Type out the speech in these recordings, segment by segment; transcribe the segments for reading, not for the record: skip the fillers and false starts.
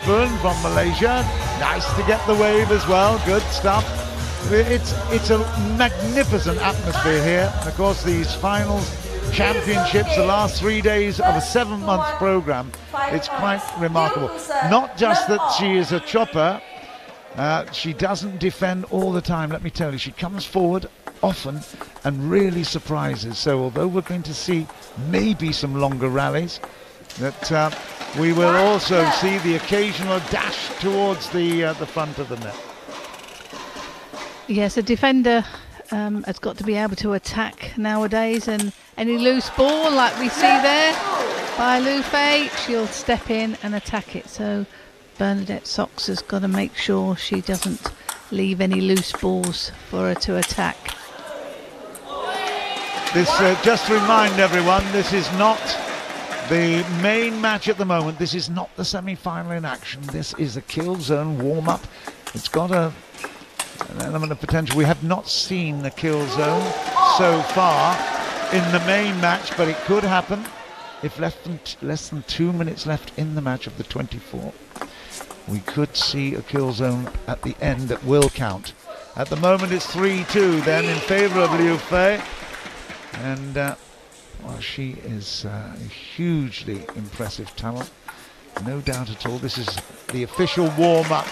Poon from Malaysia. Nice to get the wave as well. Good stuff. It's a magnificent atmosphere here. Of course, these finals championships, the last 3 days of a 7-month program, it's quite remarkable. Not just that she is a chopper, she doesn't defend all the time, let me tell you. She comes forward often and really surprises. So although we're going to see maybe some longer rallies, that we will also see the occasional dash towards the front of the net. Yes, a defender has got to be able to attack nowadays, and any loose ball like we see there by Liu Fei, she'll step in and attack it. So Bernadette Sox has got to make sure she doesn't leave any loose balls for her to attack. This, just to remind everyone, this is not the main match at the moment. This is not the semi-final in action. This is a kill zone warm-up. It's got an element of potential. We have not seen the kill zone so far in the main match, but it could happen if less than 2 minutes left in the match of the 24. We could see a kill zone at the end that will count. At the moment it's 3-2 then in favour of Liu Fei, and well, she is a hugely impressive talent, no doubt at all. This is the official warm-up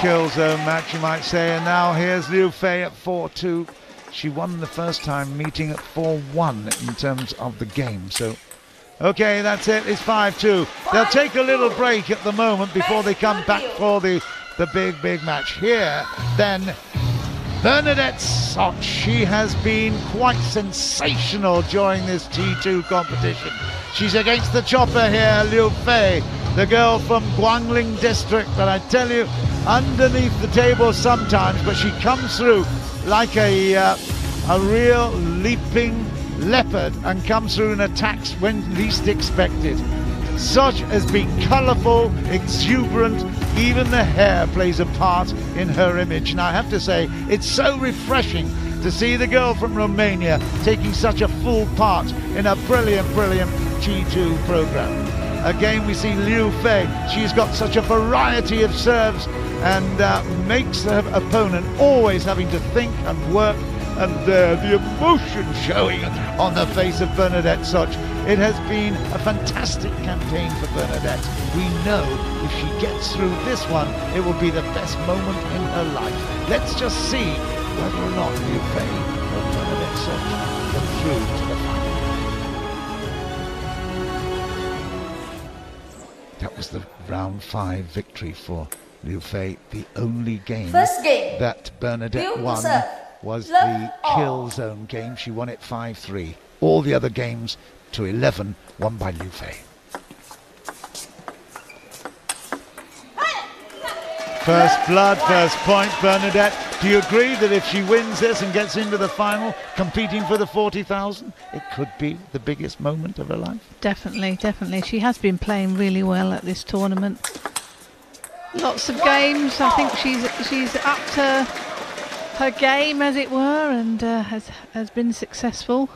kill zone match, you might say, and now here's Liu Fei at 4-2. She won the first time meeting at 4-1 in terms of the game. So okay, that's it, it's 5-2. They'll take a little break at the moment before they come back for the big match. Here then, Bernadette Soch. She has been quite sensational during this T2 competition. She's against the chopper here, Liu Fei, the girl from Guangling district, but I tell you, underneath the table sometimes, but she comes through like a real leaping leopard and comes through and attacks when least expected. Soch has been colourful, exuberant, even the hair plays a part in her image. And I have to say, it's so refreshing to see the girl from Romania taking such a full part in a brilliant T2 program. Again, we see Liu Fei. She's got such a variety of serves and makes her opponent always having to think and work, and the emotion showing on the face of Bernadette Soch. It has been a fantastic campaign for Bernadette. We know if she gets through this one, it will be the best moment in her life. Let's just see whether or not Liu Fei or Bernadette Soch get through to the final. That was the round 5 victory for Liu Fei. The only game that Bernadette won was the kill zone game. She won it 5-3. All the other games to 11 won by Liu Fei. First blood, first point, Bernadette. Do you agree that if she wins this and gets into the final, competing for the 40,000, it could be the biggest moment of her life? Definitely. She has been playing really well at this tournament. Lots of games. I think she's up to her game, as it were, and has been successful.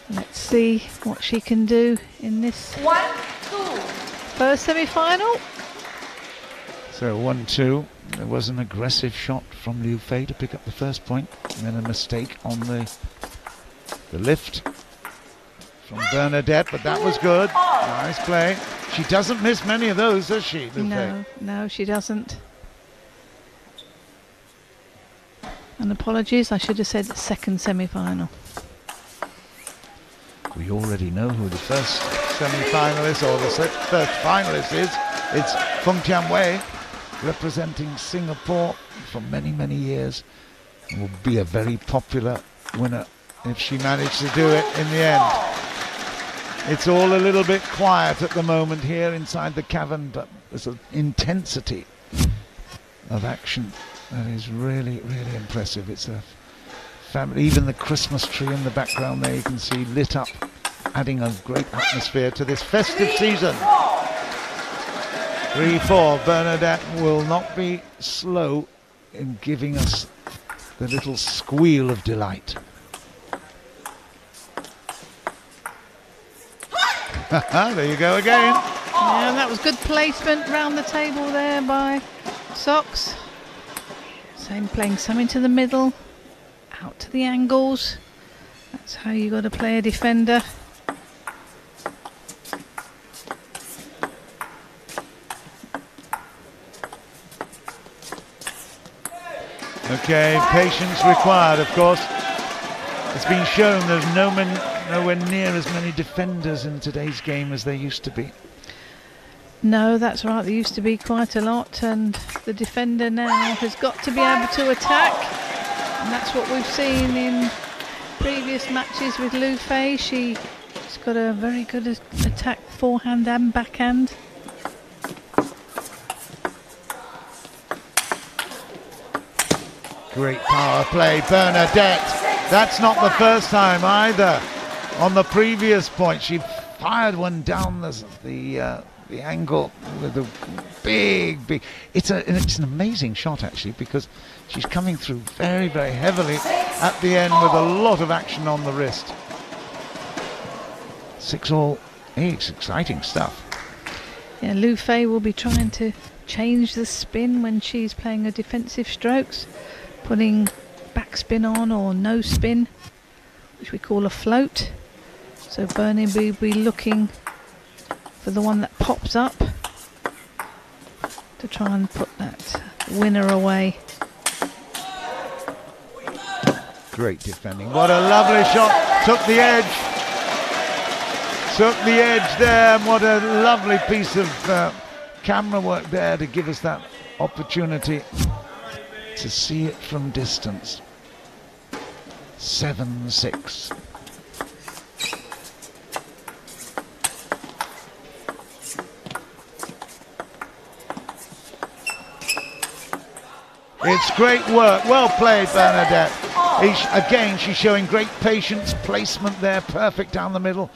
Let's see what she can do in this first semi-final. So 1-2. There was an aggressive shot from Liu Fei to pick up the first point, and then a mistake on the lift from Bernadette, but that was good. Nice play. She doesn't miss many of those, does she, Liu Fei? No, she doesn't. And apologies, I should have said second semi-final. We already know who the first semi-finalist or the first finalist is. It's Feng Tianwei, representing Singapore for many years. Will be a very popular winner if she managed to do it in the end. It's all a little bit quiet at the moment here inside the cavern, but there's an intensity of action that is really impressive. It's a family, even the Christmas tree in the background there you can see lit up, adding a great atmosphere to this festive season. 3-4. Bernadette will not be slow in giving us the little squeal of delight. There you go again. Yeah, that was good placement round the table there by Sox. Same, playing some into the middle, out to the angles. That's how you got to play a defender. Okay, patience required, of course. It's been shown there's nowhere near as many defenders in today's game as there used to be. No, that's right, there used to be quite a lot, and the defender now has got to be able to attack. And that's what we've seen in previous matches with Lu Fei. She's got a very good attack, forehand and backhand. Great power play, Bernadette. That's not the first time either. On the previous point, she fired one down the angle with a big. It's an amazing shot actually, because she's coming through very, very heavily at the end with a lot of action on the wrist. 6-all. It's exciting stuff. Yeah, Lu Fei will be trying to change the spin when she's playing her defensive strokes, putting backspin on or no spin, which we call a float. So Bernie will be looking for the one that pops up to try and put that winner away. Great defending. What a lovely shot. Took the edge. Took the edge there. And what a lovely piece of camera work there to give us that opportunity to see it from distance. 7-6. It's great work. Well played, Bernadette. Again, she's showing great patience, placement there, perfect down the middle.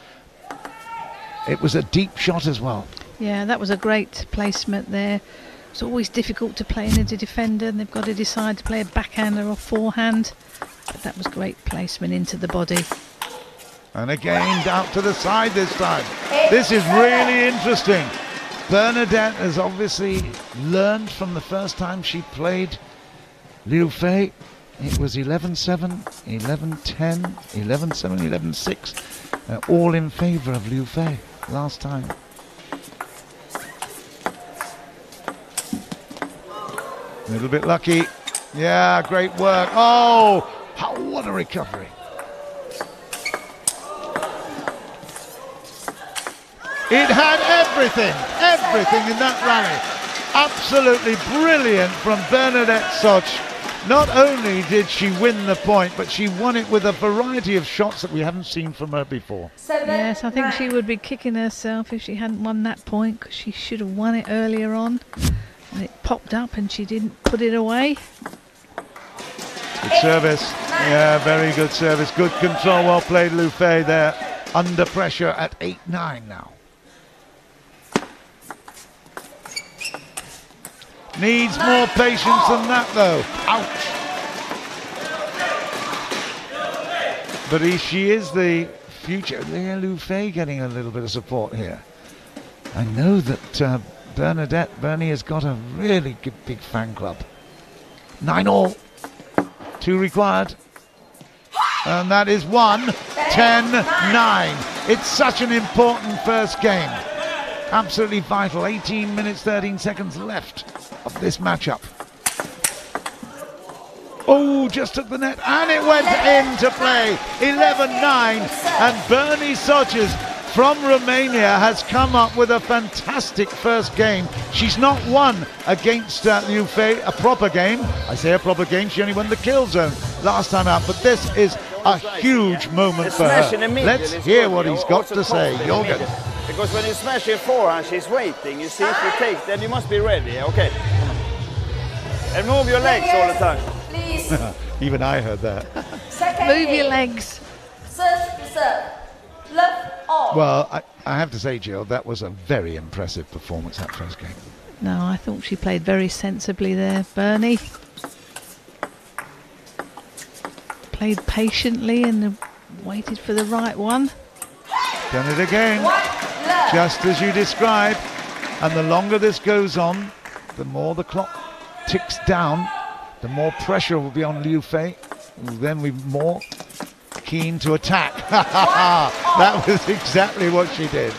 It was a deep shot as well. Yeah, that was a great placement there. It's always difficult to play into defender, and they've got to decide to play a backhand or a forehand. But that was great placement into the body. And again, out to the side this time. This is really interesting. Bernadette has obviously learned from the first time she played Lu Fei. It was 11-7, 11-10, 11-7, 11-6, all in favour of Lu Fei last time. A little bit lucky. Yeah, great work. Oh, what a recovery. It had everything in that rally. Absolutely brilliant from Bernadette Soch. Not only did she win the point, but she won it with a variety of shots that we haven't seen from her before. Yes, I think she would be kicking herself if she hadn't won that point, because she should have won it earlier on. And it popped up and she didn't put it away. Good service. Yeah, very good service. Good control. Well played, Lu Fei there. Under pressure at 8-9 now. Needs more patience than that, though. Ouch. But she is the future. Lu Fei getting a little bit of support here. I know that Bernie has got a really good big fan club. 9-all. 2 required. And that is 1, 10, 9. It's such an important first game. Absolutely vital. 18 minutes, 13 seconds left of this matchup. Oh, just took the net, and it went into play. 11-9, and Bernie Soches from Romania has come up with a fantastic first game. She's not won against Lu Fei a proper game. I say a proper game, she only won the kill zone last time out, but this is a huge moment for her. Let's hear what he's got to say. Jorgen. Because when you smash your forehand, she's waiting. You see, if you take, then you must be ready. Okay. And move your legs all the time. Please. Even I heard that. Move your legs. Well, I have to say, Jill, that was a very impressive performance, that first game. No, I thought she played very sensibly there, Bernie. Played patiently and waited for the right one. Done it again. Just as you described. And the longer this goes on, the more the clock ticks down, the more pressure will be on Liu Fei, who will then be more keen to attack. That was exactly what she did.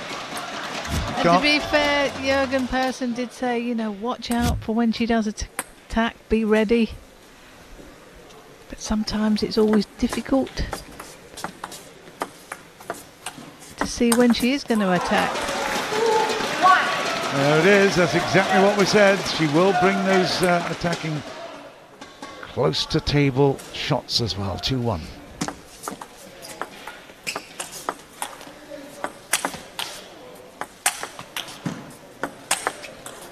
And to be fair, Jürgen Persson did say, you know, watch out for when she does attack, be ready. But sometimes it's always difficult to see when she is going to attack. There it is, that's exactly what we said. She will bring those attacking close to table shots as well. 2-1.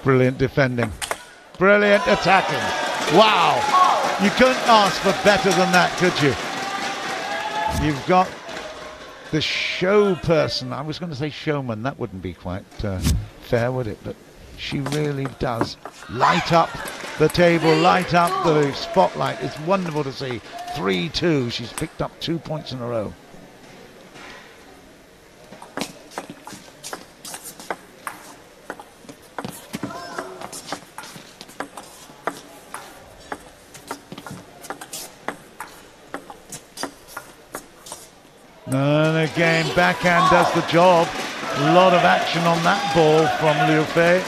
Brilliant defending. Brilliant attacking. Wow. You couldn't ask for better than that, could you? You've got the show person. I was going to say showman. That wouldn't be quite fair, would it? But she really does light up the table, light up the spotlight. It's wonderful to see. 3-2. She's picked up 2 points in a row. And again, backhand does the job. A lot of action on that ball from Liu Fei.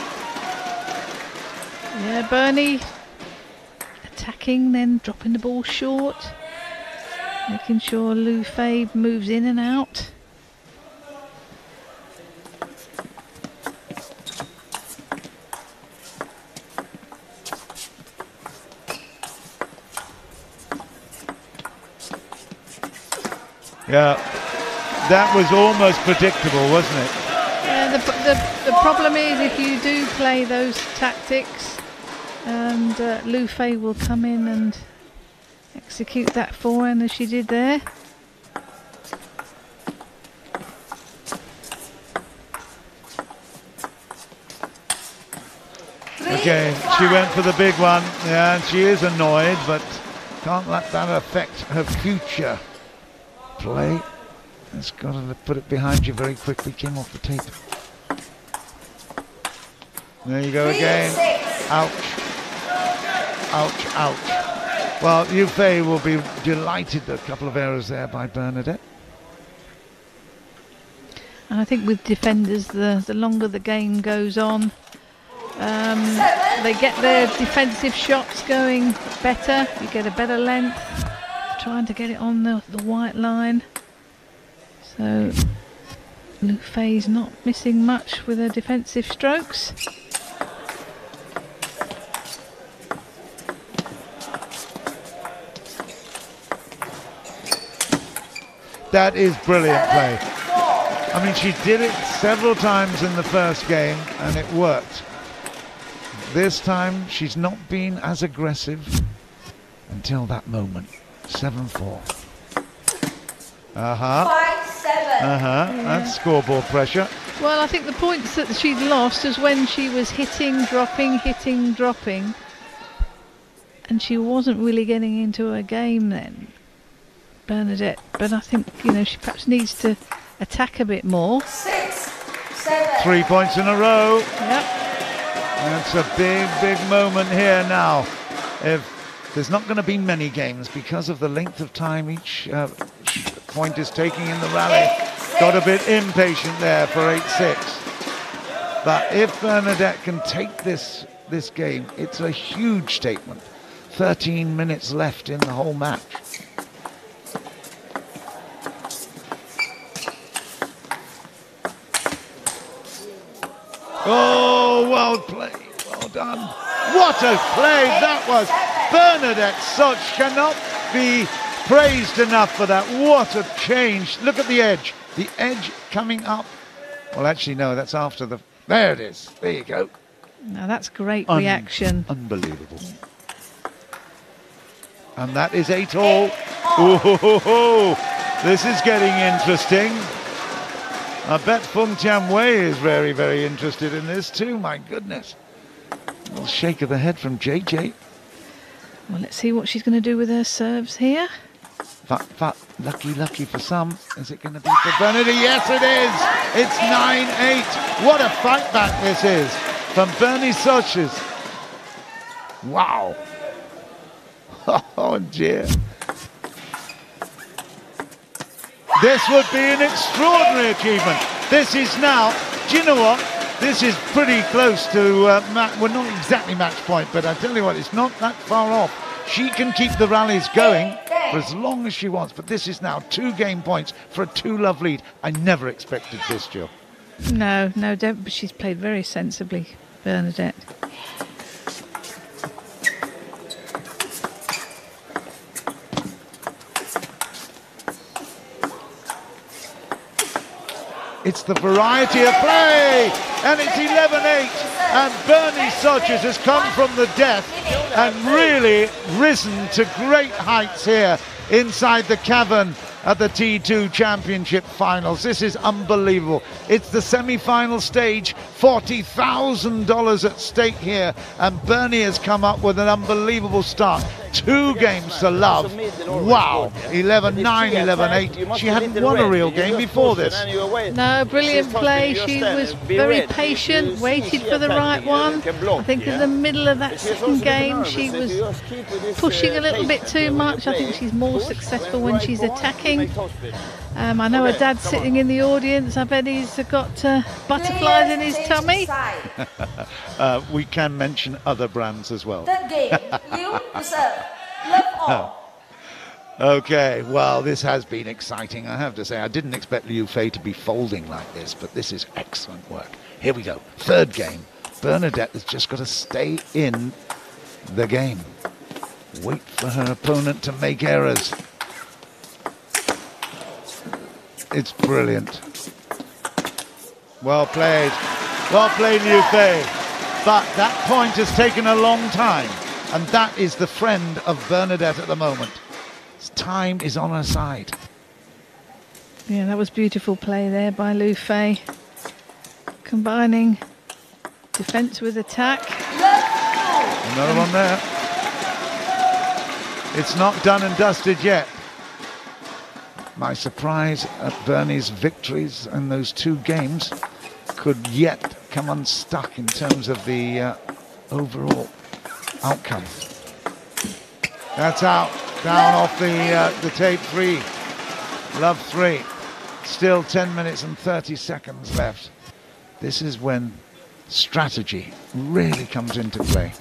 Yeah, Bernie attacking, then dropping the ball short. Making sure Liu Fei moves in and out. Yeah, that was almost predictable, wasn't it? Yeah, the problem is if you do play those tactics, and Liu Fei will come in and execute that forehand as she did there. Okay, she went for the big one. Yeah, and she is annoyed, but can't let that affect her future play. It's got to put it behind you very quickly. Came off the tape. There you go again. Ouch. Ouch, ouch. Well, Liu Fei will be delighted. A couple of errors there by Bernadette. And I think with defenders, the longer the game goes on, they get their defensive shots going better. You get a better length. Trying to get it on the white line. So Liu Fei's not missing much with her defensive strokes. That is brilliant play. I mean, she did it several times in the first game and it worked. This time she's not been as aggressive until that moment. 7-4. That's scoreboard pressure. Well, I think the points that she'd lost is when she was hitting, dropping, and she wasn't really getting into her game then, Bernadette. But I think, you know, she perhaps needs to attack a bit more. 6, 7. 3 points in a row. Yep. That's a big moment here now. If there's not going to be many games because of the length of time each point is taking in the rally. Got a bit impatient there for 8-6. But if Bernadette can take this game, it's a huge statement. 13 minutes left in the whole match. Oh, well played. Well done. What a play that was. Bernadette Soch cannot be praised enough for that. What a change. Look at the edge. The edge coming up. Well, actually, no, that's after the... There it is. There you go. Now that's great reaction. Unbelievable. And that is 8-all. Oh, this is getting interesting. I bet Feng Tianwei is very, very interested in this too. My goodness. A little shake of the head from JJ. Well, let's see what she's going to do with her serves here. But lucky for some. Is it going to be for Bernadette? Yes, it is. It's 9-8. What a fight back this is from Bernie Soches. Wow. Oh dear. This would be an extraordinary achievement. This is now, do you know what? This is pretty close to, well, not exactly match point, but I tell you what, it's not that far off. She can keep the rallies going for as long as she wants, but this is now 2 game points for a 2-love lead. I never expected this, Jill. No, don't. But she's played very sensibly, Bernadette. It's the variety of play, and it's 11-8, and Bernie Soches has come from the death and really risen to great heights here inside the cavern at the T2 Championship Finals. This is unbelievable. It's the semi-final stage, $40,000 at stake here, and Bernie has come up with an unbelievable start. 2 games to love. Wow, 11-9, 11-8. She hadn't won a real game before this. No, brilliant play. She was very patient, waited for the right one. I think in the middle of that second game, she was pushing a little bit too much. I think she's more successful when she's attacking. I know her dad's sitting in the audience. I bet he's got butterflies in his tummy. We can mention other brands as well. Third game, Liu serve. Love all. Okay, well, this has been exciting. I have to say, I didn't expect Liu Fei to be folding like this, but this is excellent work. Here we go. Third game. Bernadette has just got to stay in the game. Wait for her opponent to make errors. It's brilliant. Well played. Well played, Liu Fei. But that point has taken a long time, and that is the friend of Bernadette at the moment. Time is on her side. Yeah, that was beautiful play there by Liu Fei. Combining defence with attack. Another one there. It's not done and dusted yet. My surprise at Bernie's victories in those 2 games could yet come unstuck in terms of the overall outcome. That's out. Down off the tape 3. Love 3. Still 10 minutes and 30 seconds left. This is when strategy really comes into play.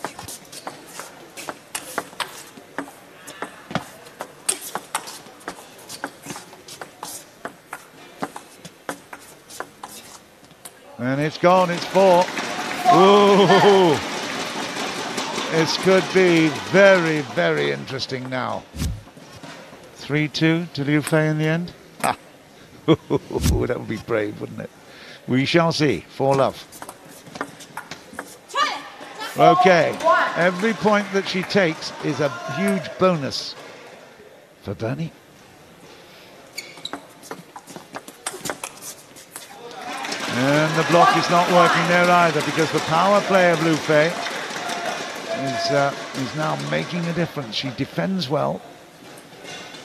And it's gone, it's 4. Ooh. This could be very, very interesting now. 3-2 to Liu Fei in the end. Ha. That would be brave, wouldn't it? We shall see. 4-love. Okay, every point that she takes is a huge bonus for Bernie. And the block is not working there either, because the power play of Liu Fei is now making a difference. She defends well,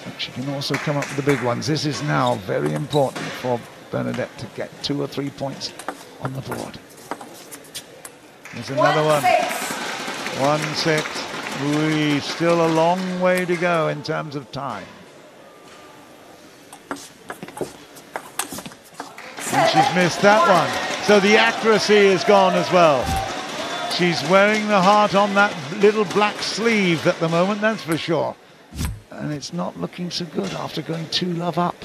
but she can also come up with the big ones. This is now very important for Bernadette to get 2 or 3 points on the board. There's another one. 1-6. Still a long way to go in terms of time. And she's missed that one. So the accuracy is gone as well. She's wearing the heart on that little black sleeve at the moment, that's for sure. And it's not looking so good after going 2-love up.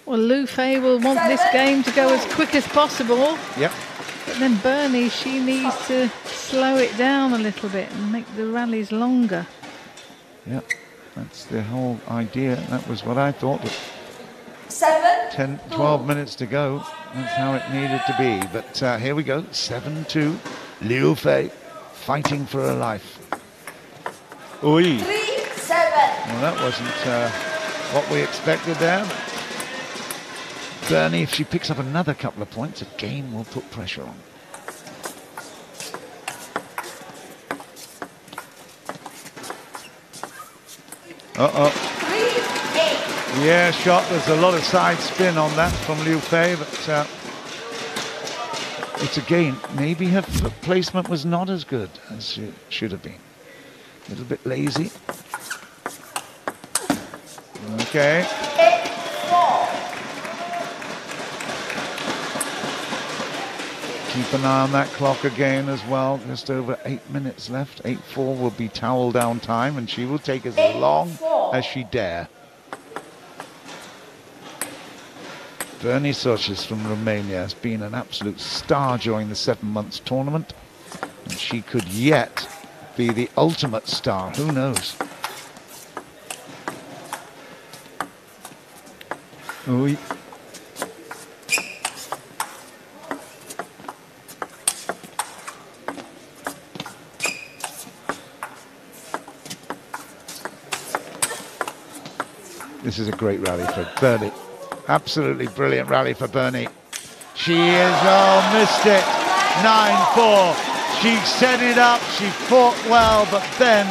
Well, Liu Fei will want this game to go as quick as possible. Yep. But then Bernie, she needs to slow it down a little bit and make the rallies longer. Yep. That's the whole idea. That was what I thought. 12 minutes to go. That's how it needed to be. But here we go. 7-2. Liu Fei fighting for her life. Oi. 3-7. Well, that wasn't what we expected there. Bernie, if she picks up another couple of points, a game will put pressure on. Uh-oh. Yeah, shot. There's a lot of side spin on that from Liu Fei, but it's again, maybe her placement was not as good as she should have been. A little bit lazy. Okay. Keep an eye on that clock again as well. Just over 8 minutes left. 8-4 will be towel down time, and she will take as long as she dare. Bernie Soches from Romania has been an absolute star during the 7 months tournament, and she could yet be the ultimate star. Who knows? Oui. This is a great rally for Bernie. Absolutely brilliant rally for Bernie. She is, oh, missed it. 9-4. She set it up, she fought well, but then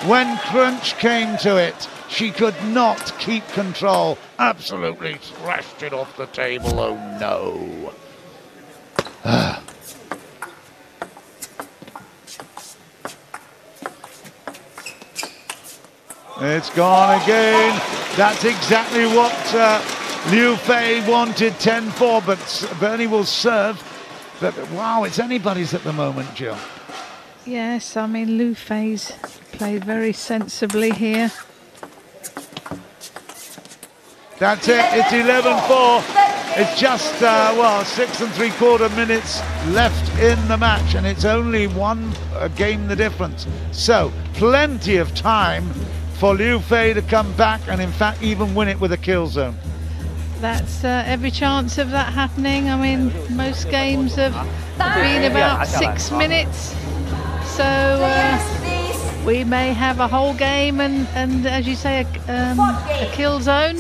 when crunch came to it, she could not keep control. Absolutely thrashed it off the table, oh no. It's gone again. That's exactly what Liu Fei wanted, 10-4, but Bernie will serve. But wow, it's anybody's at the moment, Jill. Yes, I mean, Liu Fei's played very sensibly here. That's it, it's 11-4. It's just, well, 6 3/4 minutes left in the match, and it's only one game the difference. So, plenty of time for Liu Fei to come back and, in fact, even win it with a kill zone. That's every chance of that happening. I mean, most games have been about 6 minutes. So we may have a whole game and as you say, a kill zone.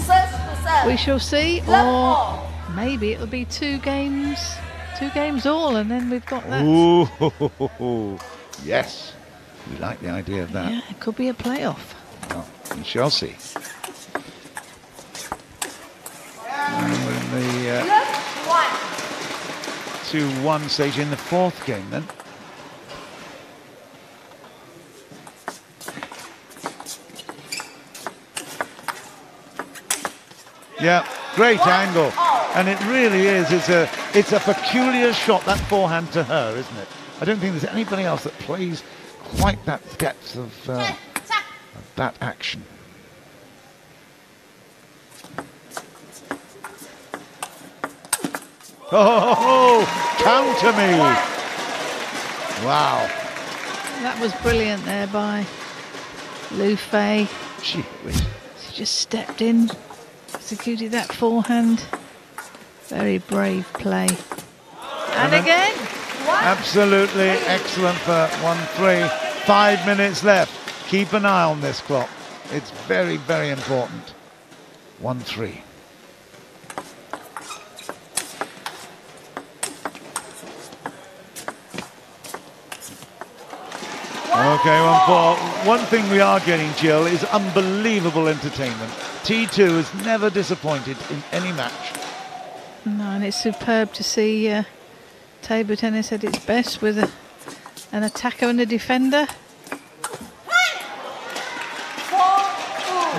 We shall see. Or maybe it'll be 2 games all, and then we've got that. Ooh, yes. We like the idea of that. Yeah, it could be a playoff. Well, we shall see. And we're in the 2-1 stage in the 4th game then. Yeah, great angle, and it really is. It's a peculiar shot, that forehand to her, isn't it? I don't think there's anybody else that plays quite that depth of that action. Oh, counter me! Wow. That was brilliant there by Liu Fei. She just stepped in, executed that forehand. Very brave play. And again. Absolutely excellent for 1-3. 5 minutes left. Keep an eye on this clock. It's very, very important. 1-3. Okay, 1-4. One thing we are getting, Jill, is unbelievable entertainment. T2 has never disappointed in any match. No, and it's superb to see table tennis at its best with an attacker and a defender.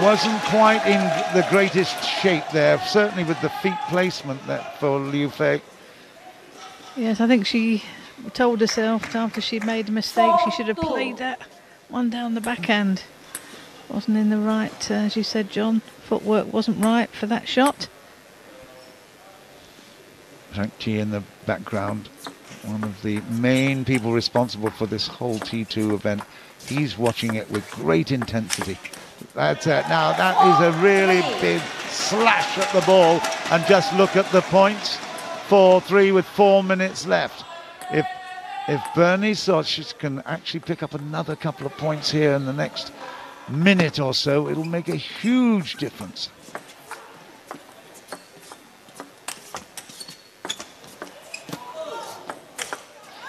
Wasn't quite in the greatest shape there, certainly with the feet placement there for Liu Fei. Yes, I think she told herself after she'd made a mistake she should have played that one down the backhand. Wasn't in the right, as you said, John. Footwork wasn't right for that shot. Frank Chi in the background, one of the main people responsible for this whole T2 event. He's watching it with great intensity. That's it. Now that is a really big slash at the ball, and just look at the points. 4-3 with 4 minutes left. If Bernie Soches can actually pick up another couple of points here in the next minute or so, it'll make a huge difference.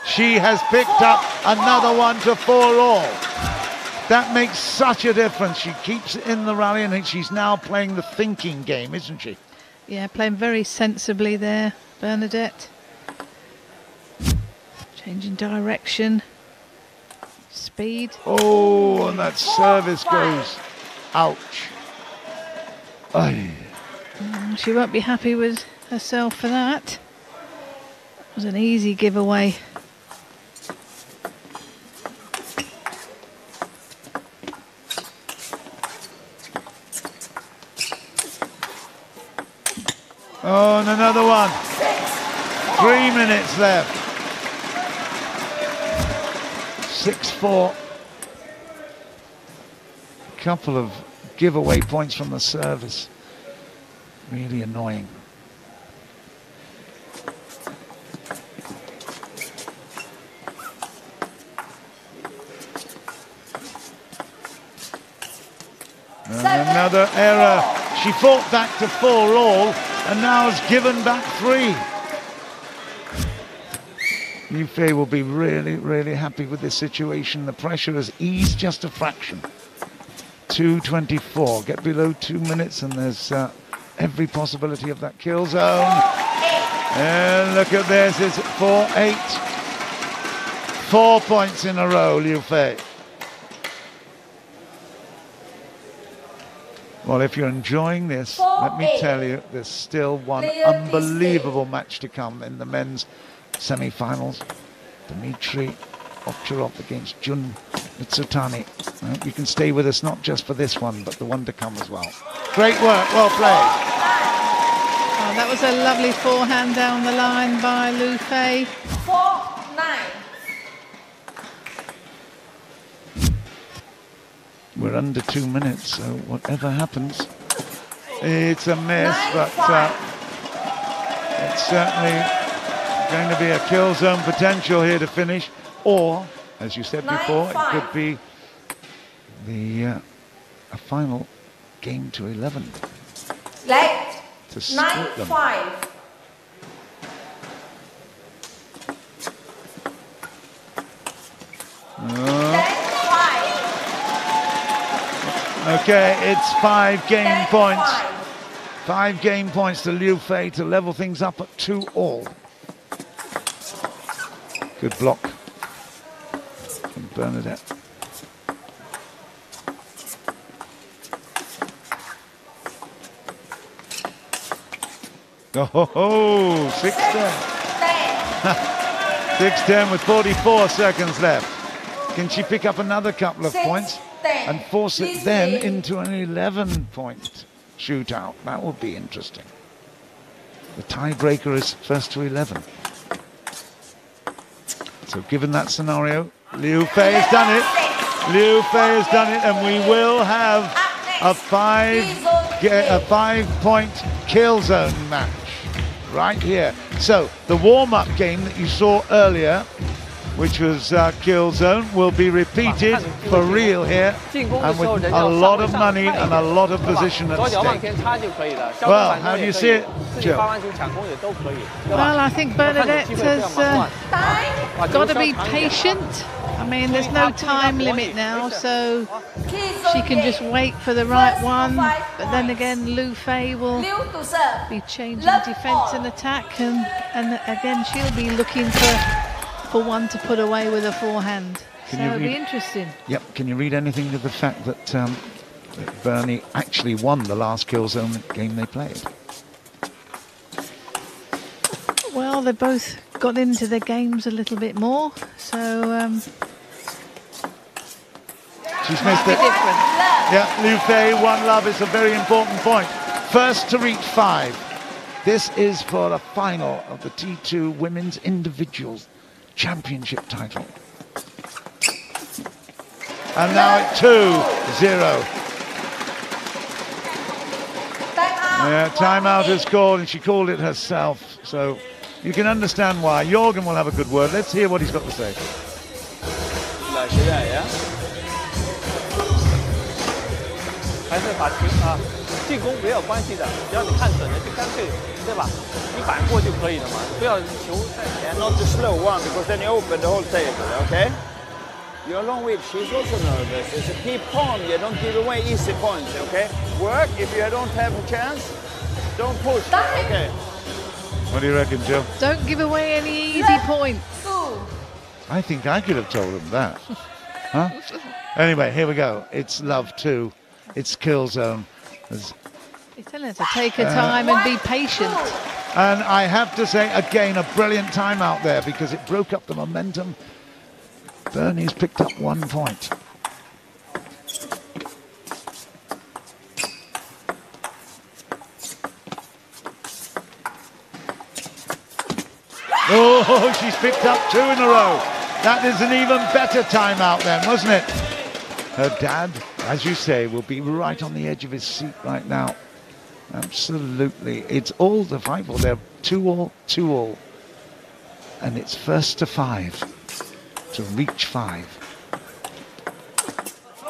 She has picked up another one to 4-all. That makes such a difference. She keeps it in the rally, and she's now playing the thinking game, isn't she? Yeah, playing very sensibly there, Bernadette. Changing direction, speed. Oh, and that service goes. Ouch. Aye. She won't be happy with herself for that. It was an easy giveaway. Oh, and another one. 3 minutes left. 6-4. A couple of giveaway points from the service. Really annoying. And another error. She fought back to 4-all and now has given back 3. Liu Fei will be really, really happy with this situation. The pressure has eased just a fraction. 2:24. Get below 2 minutes and there's every possibility of that kill zone. And look at this, it's 4-8. 4 points in a row, Liu Fei. Well, if you're enjoying this, let me tell you, there's still one unbelievable match to come in the men's semi-finals. Dmitry Ovcharov against Jun Mitsutani. You can stay with us not just for this one, but the one to come as well. Great work, well played. Oh, that was a lovely forehand down the line by Liu Fei. 4-9. We're under 2 minutes, so whatever happens, it's a miss, but it's certainly going to be a kill zone potential here to finish, or, as you said before, it could be the a final game to 11 Left. to split them. 9-5. Okay, it's 5 game points. 5 game points to Liu Fei to level things up at 2-all. Good block from Bernadette. Oh, 6-10. 6-10 with 44 seconds left. Can she pick up another couple of points and force it then into an 11-point shootout? That would be interesting. The tiebreaker is first to 11. So given that scenario, Liu Fei has done it. Liu Fei has done it, and we will have a 5-point kill zone match right here. So the warm-up game that you saw earlier, which was kill zone, will be repeated for real here, and with a lot of money and a lot of position at stake. Well, how do you see it, Joe? Well, I think Bernadette has got to be patient. I mean, there's no time limit now, so she can just wait for the right one. But then again, Liu Fei will be changing defense and attack, and again, she'll be looking for one to put away with a forehand. So it'll be interesting. Yep. Can you read anything to the fact that, that Bernie actually won the last kill zone game they played? Well, they both got into their games a little bit more, so she's missed it. Yeah, Liu Fei, 1 love is a very important point. First to reach 5. This is for the final of the T2 Women's Individuals Championship title. And now at 2-0. Yeah, timeout is called, and she called it herself. So you can understand why. Jorgen will have a good word. Let's hear what he's got to say. 还是把进攻没有关系的，只要你看准了，就干脆对吧？你反过就可以了嘛，不要球在前。Not the slow one, because then you open the whole table, okay? You're along with, she's also nervous. So keep calm, you don't give away easy points, okay? Work, if you don't have a chance, don't push, okay? What do you reckon, Jill? Don't give away any easy points. I think I could have told him that. Huh? Anyway, here we go. It's love 2. It's kill zone. He's telling her to take her time and be patient. And I have to say, again, a brilliant timeout there because it broke up the momentum. Bernie's picked up 1 point. Oh, she's picked up 2 in a row. That is an even better timeout then, wasn't it? Her dad, as you say, will be right on the edge of his seat right now. Absolutely. It's all to fight for. They're 2-all, 2-all. And it's first to 5, to reach 5.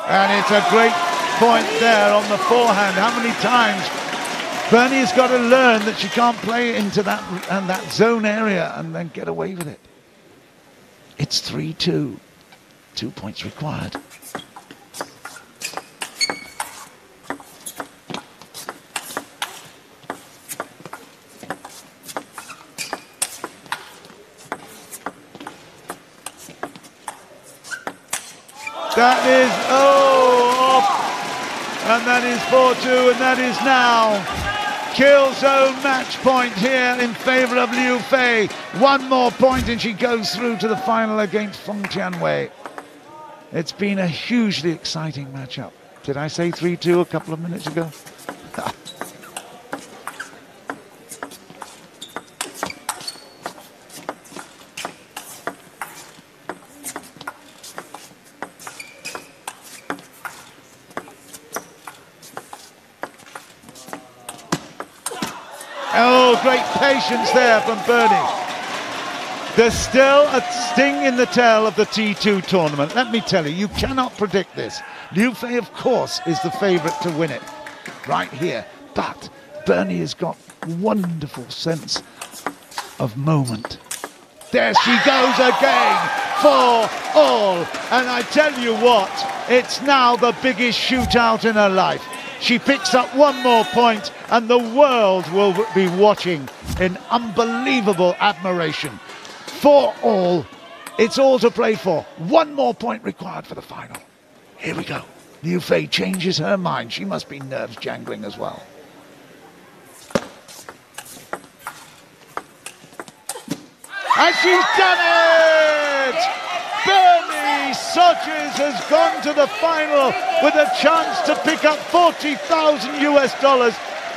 And it's a great point there on the forehand. How many times Bernie's got to learn that she can't play into that zone area and then get away with it. It's 3-2. 2 points required. That is, off. And that is 4-2, and that is now kill zone match point here in favour of Liu Fei. 1 more point and she goes through to the final against Feng Tianwei. It's been a hugely exciting matchup. Did I say 3-2 a couple of minutes ago? Oh, great patience there from Bernie. There's still a sting in the tail of the T2 tournament. Let me tell you, you cannot predict this. Liu Fei, of course, is the favourite to win it right here. But Bernie has got wonderful sense of moment. There she goes again, 4-all. And I tell you what, it's now the biggest shootout in her life. She picks up 1 more point and the world will be watching in unbelievable admiration. 4-all, it's all to play for. 1 more point required for the final. Here we go. Liu Fei changes her mind. She must be nerves jangling as well. And she's done it! Bernie Sotches has gone to the final with a chance to pick up $40,000 US.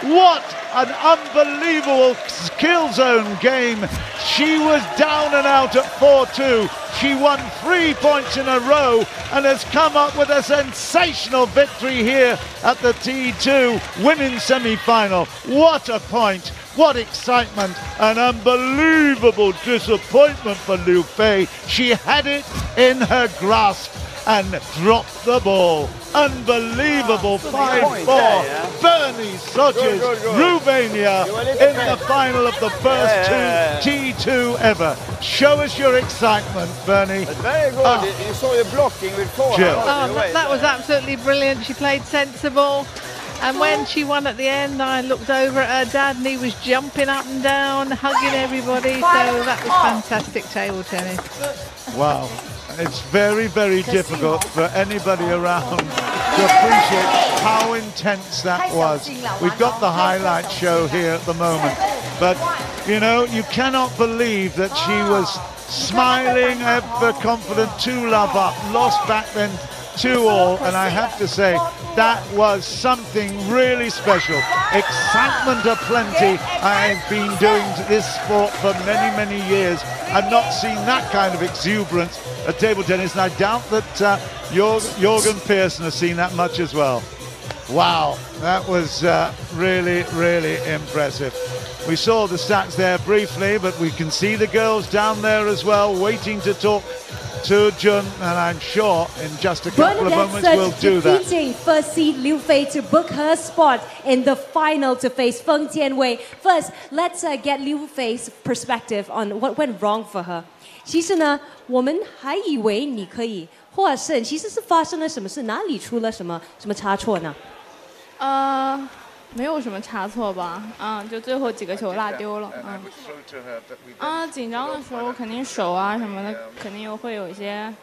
What an unbelievable kill zone game. She was down and out at 4-2. She won 3 points in a row and has come up with a sensational victory here at the T2 women's semi-final. What a point. What excitement. An unbelievable disappointment for Liu Fei. She had it in her grasp and dropped the ball. Unbelievable 5-4. Bernie Sotches, Romania in the final of the first T2 ever. Show us your excitement, Bernie. That's very good. You saw the blocking with forehand. That was absolutely brilliant. She played sensible. And when she won at the end, I looked over at her dad and he was jumping up and down, hugging everybody. So that was fantastic table tennis. Wow. It's very, very difficult for anybody around to appreciate how intense that was. We've got the highlight show here at the moment. But, you know, you cannot believe that she was smiling, ever confident, 2-love up, lost back then 2-all. And I have to say, that was something really special. Excitement aplenty. I have been doing this sport for many, many years. I've not seen that kind of exuberance at table tennis, and I doubt that Jorgen Pearson has seen that much as well. Wow, that was really, really impressive. We saw the stats there briefly, but we can see the girls down there as well, waiting to talk to Jun, and I'm sure in just a couple of moments we'll do that. Defeating first seed Liu Fei to book her spot in the final to face Feng Tianwei. First, let's get Liu Fei's perspective on what went wrong for her. 其实呢，我们还以为你可以获胜，其实是发生了什么事？哪里出了什么差错呢？没有什么差错吧，就最后几个球落丢了，紧张的时候肯定手啊什么的，肯定又会有一些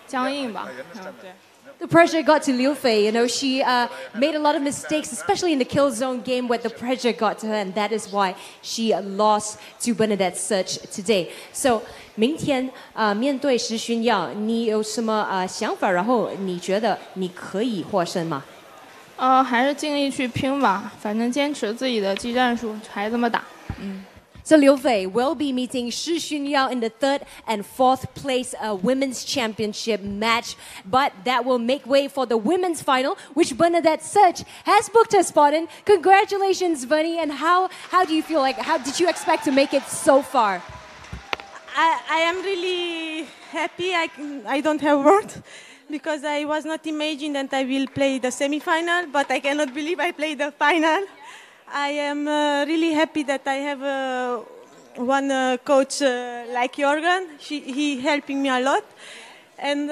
僵硬吧，对。The pressure got to Liu Fei. You know, she made a lot of mistakes, especially in the kill zone game where the pressure got to her, and that is why she lost to Bernadette Search today. So, 明天面对时勋耀，你有什么想法？然后你觉得你可以获胜吗？还是尽力去拼吧，反正坚持自己的技战术，还这么打。So Liu Fei will be meeting Shi Xunyao in the 3rd and 4th place women's championship match, but that will make way for the women's final, which Bernadette Search has booked her spot in. Congratulations, Bernie! And how do you feel? Like, how did you expect to make it so far? I am really happy. I don't have words because I was not imagining that I will play the semi-final, but I cannot believe I played the final. I am really happy that I have one coach like Jorgen. He helping me a lot. And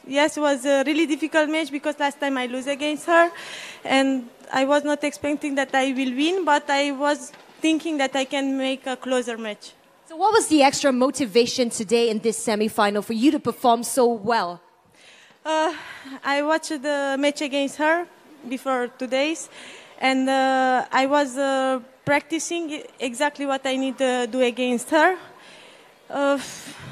yes, it was a really difficult match because last time I lose against her. And I was not expecting that I will win, but I was thinking that I can make a closer match. So what was the extra motivation today in this semi-final for you to perform so well? I watched the match against her before 2 days. And I was practicing exactly what I need to do against her.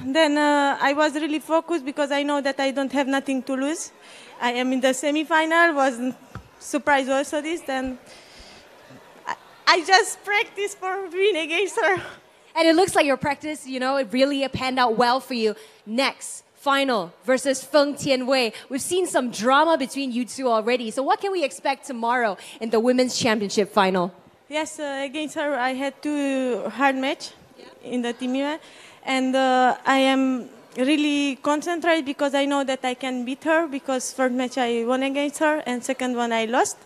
Then I was really focused because I know that I don't have nothing to lose. I am in the semi-final, was surprised also this. Then I just practiced for winning against her. And it looks like your practice, you know, it really panned out well for you. Next. Final versus Feng Tianwei. We've seen some drama between you two already. So what can we expect tomorrow in the women's championship final? Yes, against her I had 2 hard match in the team event. And I am really concentrated because I know that I can beat her because first match I won against her and second one I lost.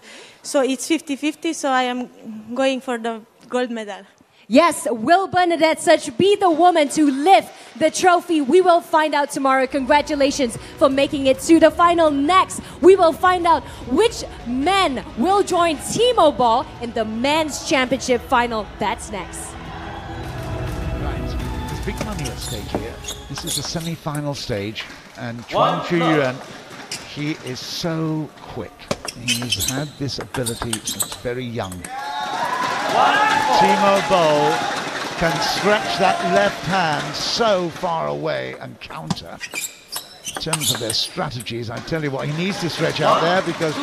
So it's 50-50, so I am going for the gold medal. Yes, will Bernadette Search be the woman to lift the trophy? We will find out tomorrow. Congratulations for making it to the final. Next, we will find out which men will join Timo Ball in the men's championship final. That's next. Right, there's big money at stake here. This is the semi-final stage, and Chuang Chuyuan, he is so quick. He's had this ability since very young. Timo Boll can stretch that left hand so far away and counter. In terms of their strategies, I tell you what, he needs to stretch out there because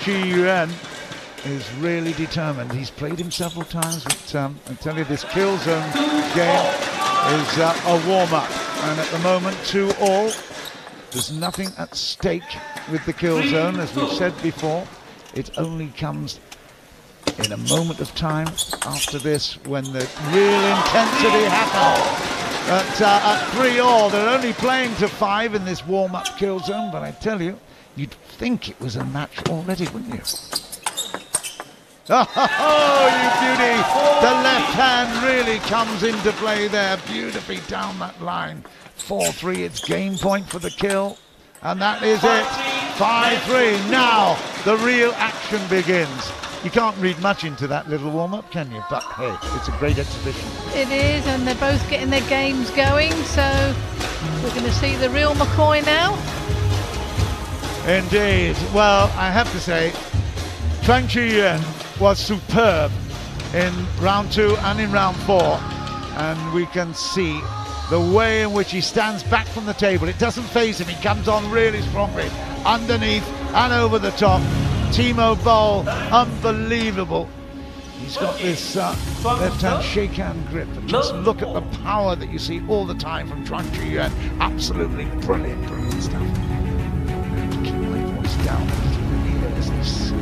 Chi Yuan is really determined. He's played him several times, but I tell you, this kill zone game is a warm-up. And at the moment, 2-all. There's nothing at stake with the kill zone, as we've said before. It only comes in a moment of time after this when the real intensity happens. But at 3-all, they're only playing to 5 in this warm-up kill zone, but I tell you, you'd think it was a match already, wouldn't you? Oh, you beauty! The left hand really comes into play there, beautifully down that line. 4-3, it's game point for the kill, and that is it. 5-3, now the real action begins. You can't read much into that little warm-up, can you? But hey, it's a great exhibition. It is, and they're both getting their games going, so we're going to see the real McCoy now. Indeed. Well, I have to say, Chuang Chuyuan was superb in round 2 and in round 4, and we can see the way in which he stands back from the table. It doesn't phase him. He comes on really strongly underneath and over the top. Timo Boll, unbelievable. He's got this left-hand shake-hand grip, and just look at the power that you see all the time from Chuang Chuyuan. Absolutely brilliant, brilliant stuff. I have to keep my voice down a little bit here as this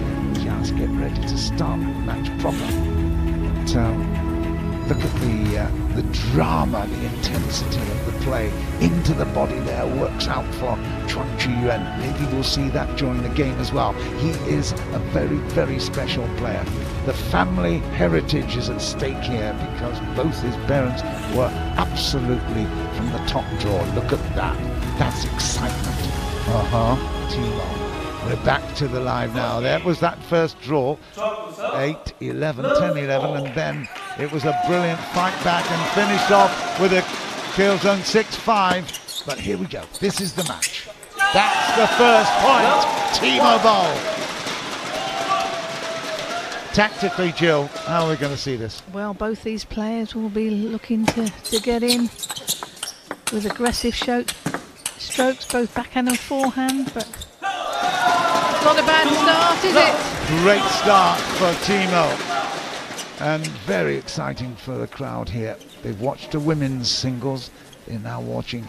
just get ready to start the match proper. But Look at the drama, the intensity of the play into the body there works out for Chuan Qiyuan. Maybe we'll see that during the game as well. He is a very, very special player. The family heritage is at stake here because both his parents were absolutely from the top drawer. Look at that. That's excitement. Timo. We're back to the live now. There was that first draw, 8-11, 10-11, and then it was a brilliant fight back and finished off with a Killzone 6-5. But here we go. This is the match. That's the first point. Timo Boll. Tactically, Jill, how are we going to see this? Well, both these players will be looking to get in with aggressive strokes, both backhand and forehand, but not a bad start, is it? Great start for Timo, and very exciting for the crowd here. They've watched the women's singles. They're now watching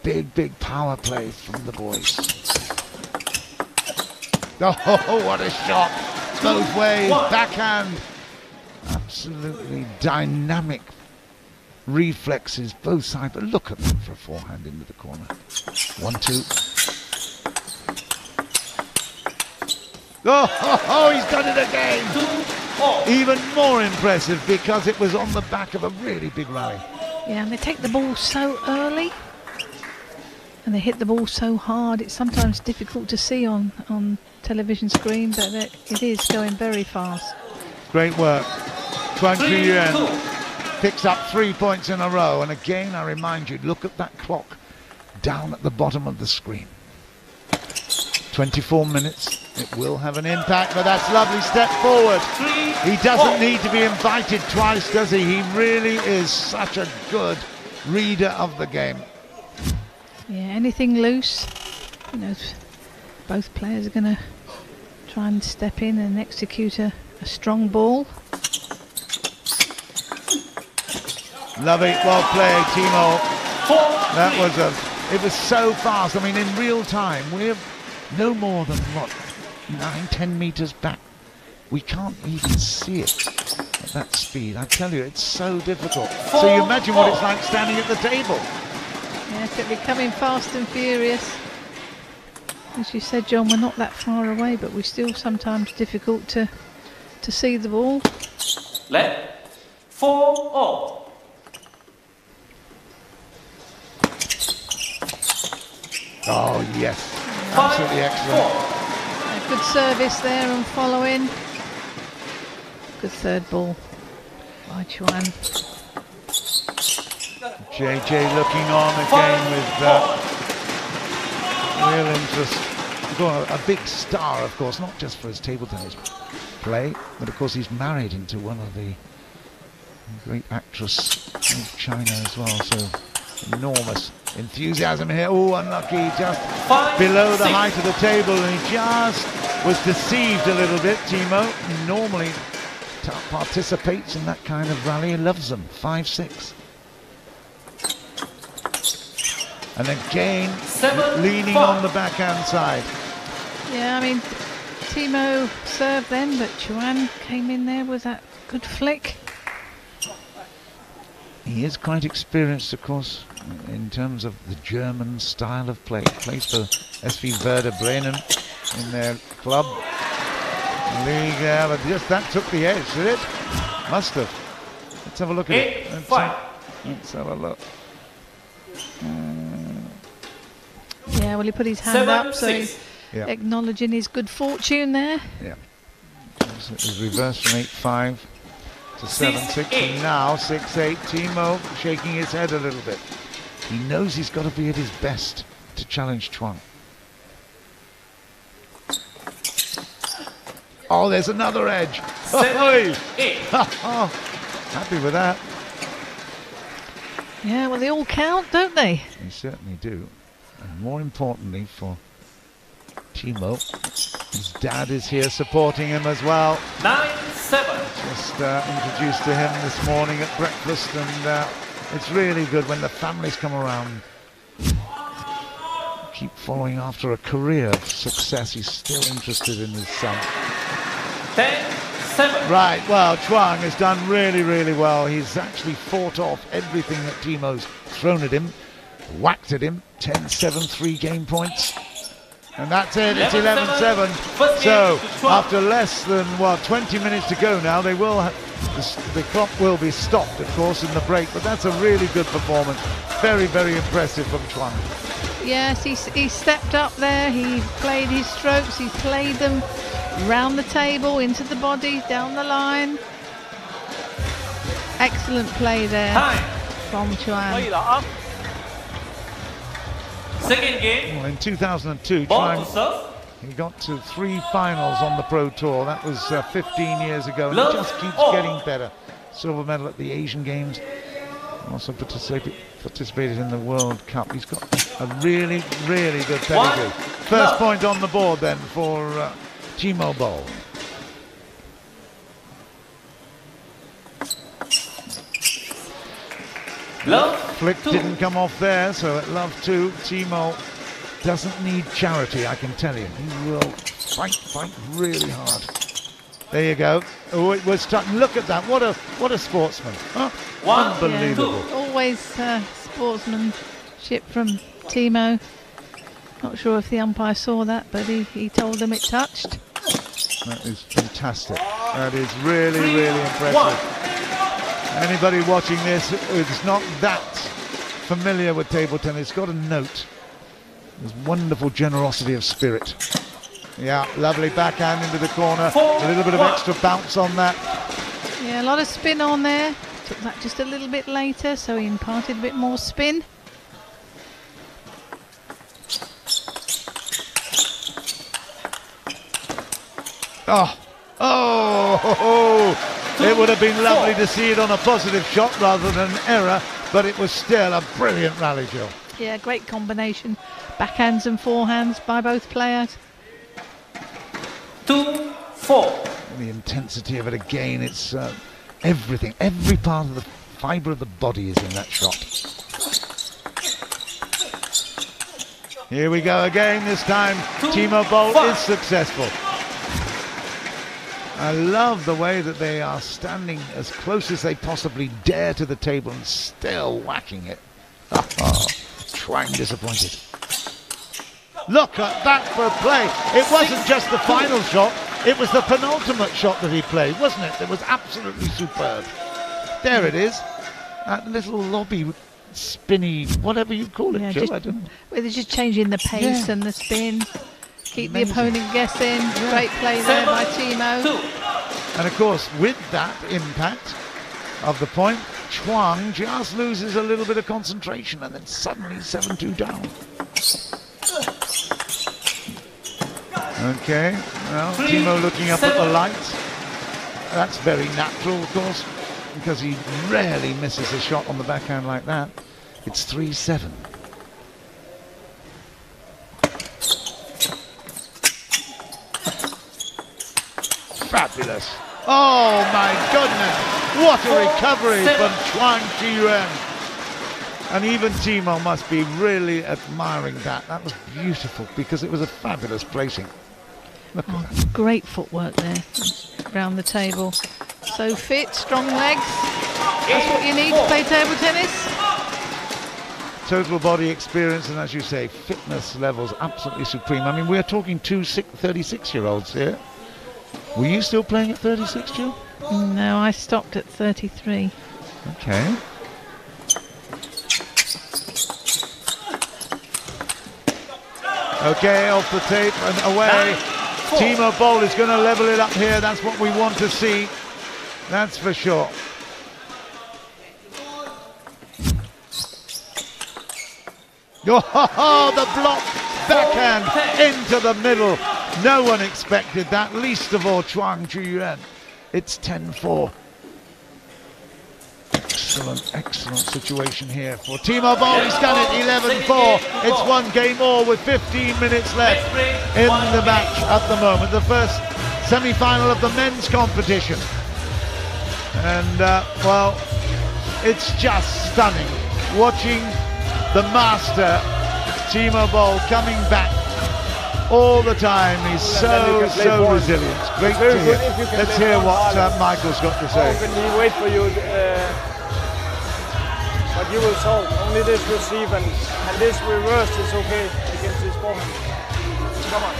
big power play from the boys. Oh, what a shot! Both ways, backhand. Absolutely dynamic reflexes, both sides. But look at them for a forehand into the corner. 1-2. Oh, he's done it again! Even more impressive because it was on the back of a really big rally. Yeah, and they take the ball so early and they hit the ball so hard. It's sometimes difficult to see on television screen, but it is going very fast. Great work. Chuan Qiyuan picks up 3 points in a row, and again I remind you, look at that clock down at the bottom of the screen. 24 minutes. It will have an impact, but that's lovely step forward. He doesn't need to be invited twice, does he? He really is such a good reader of the game. Yeah, anything loose, you know, both players are going to try and step in and execute a strong ball. Love it, well played, Timo. It was so fast. I mean, in real time, we're no more than, what, 9-10 meters back. We can't even see it at that speed. I tell you, it's so difficult. So you imagine what it's like standing at the table. Yes, it'll be coming fast and furious. As you said, John, we're not that far away, but we're still sometimes difficult to see the ball. Let 4-all. Oh, yes. Absolutely excellent. A good service there and following. Good third ball by Chuan. JJ looking on again with real interest. A big star, of course, not just for his table tennis play, but of course he's married into one of the great actress of China as well, so enormous enthusiasm here. Oh, unlucky, just below the height of the table, and he just was deceived a little bit. Timo normally participates in that kind of rally, he loves them. 5-6. And again, leaning on the backhand side. Yeah, I mean, Timo served then, but Chuan came in there with that good flick. He is quite experienced, of course, in terms of the German style of play. He plays for SV Werder Bremen in their club league, but just that took the edge, did it? Must have. Let's have a look at it. Let's have a look. Yeah, well, he put his hand up, so he's acknowledging his good fortune there. Yeah. It was reversed from 8-5 to 7-6, and now 6-8. Timo shaking his head a little bit. He knows he's got to be at his best to challenge Chuan. Oh, there's another edge. Happy with that. Yeah, well, they all count, don't they? They certainly do. And more importantly for Timo, his dad is here supporting him as well. 9-7. Just introduced to him this morning at breakfast, and it's really good when the families come around. Keep following after a career of success. He's still interested in his son. 10-6. Right, well, Chuang has done really, really well. He's actually fought off everything that Timo's thrown at him, whacked at him. 10-7, 3 game points. And that's it, it's 11-7. So, after less than, 20 minutes to go now, they will have, the clock will be stopped, of course, in the break. But that's a really good performance. Very, very impressive from Chuang. Yes, he stepped up there, he played his strokes, he played them round the table, into the body, down the line. Excellent play there from Chuang. Second game. Well, in 2002, Chuang, he got to 3 finals on the Pro Tour. That was 15 years ago, and he just keeps getting better. Silver medal at the Asian Games. Also participated in the World Cup. He's got a really, really good pedigree. First point on the board then for Timo Boll. Flick didn't come off there, so at love 2, Timo doesn't need charity, I can tell you. He will fight really hard. There you go. Oh, it was stuck. Look at that. What a sportsman. Huh? Unbelievable. Yeah, always sportsmanship from Timo. Not sure if the umpire saw that, but he told them it touched. That is fantastic. That is really, really impressive. Anybody watching this who's not that familiar with table tennis, got to note his wonderful generosity of spirit. Yeah, lovely backhand into the corner. A little bit of extra bounce on that. Yeah, a lot of spin on there. Took that just a little bit later, so he imparted a bit more spin. It would have been lovely to see it on a positive shot rather than an error, but it was still a brilliant rally, Jill. Yeah, great combination. Backhands and forehands by both players. 2-4. The intensity of it again, it's everything, every part of the fibre of the body is in that shot. Here we go again, this time Timo Boll is successful. I love the way that they are standing as close as they possibly dare to the table and still whacking it. Chuang disappointed. Look at that for play. It wasn't just the final shot, it was the penultimate shot that he played, wasn't it? It was absolutely superb. There it is. That little lobby, spinny, whatever you call it, Joe. I don't know. Well, they're just changing the pace and the spin. Keep the opponent guessing. Great play there by Timo. And of course, with that impact of the point, Chuang just loses a little bit of concentration and then suddenly 7-2 down. Okay, well, Timo looking up at the lights. That's very natural, of course, because he rarely misses a shot on the backhand like that. It's 3-7. Fabulous. Oh my goodness, what a recovery from Chuang Chi-Yuan. And even Timo must be really admiring that. That was beautiful because it was a fabulous placing. Look at that. Great footwork there around the table. So fit, strong legs. That's what you need to play table tennis. Total body experience and, as you say, fitness levels absolutely supreme. I mean, we're talking 2 36-year-olds here. Were you still playing at 36, Jill? No, I stopped at 33. Okay. Okay, off the tape and away. Timo Boll is going to level it up here. That's what we want to see. That's for sure. Oh, the block backhand into the middle. No one expected that, least of all Chuang Chi-Yuan. It's 10-4. Excellent, excellent situation here for Timo Boll. He's done it 11-4. It's 1 game more with 15 minutes left in the match at the moment. The first semi-final of the men's competition. And, well, it's just stunning watching the master, Timo Boll, coming back all the time. He's so resilient. Great to hear. Let's hear what Michael's got to say. When he wait for you, but you will solve. Only this receive and this reverse is okay against his forehand. Come on.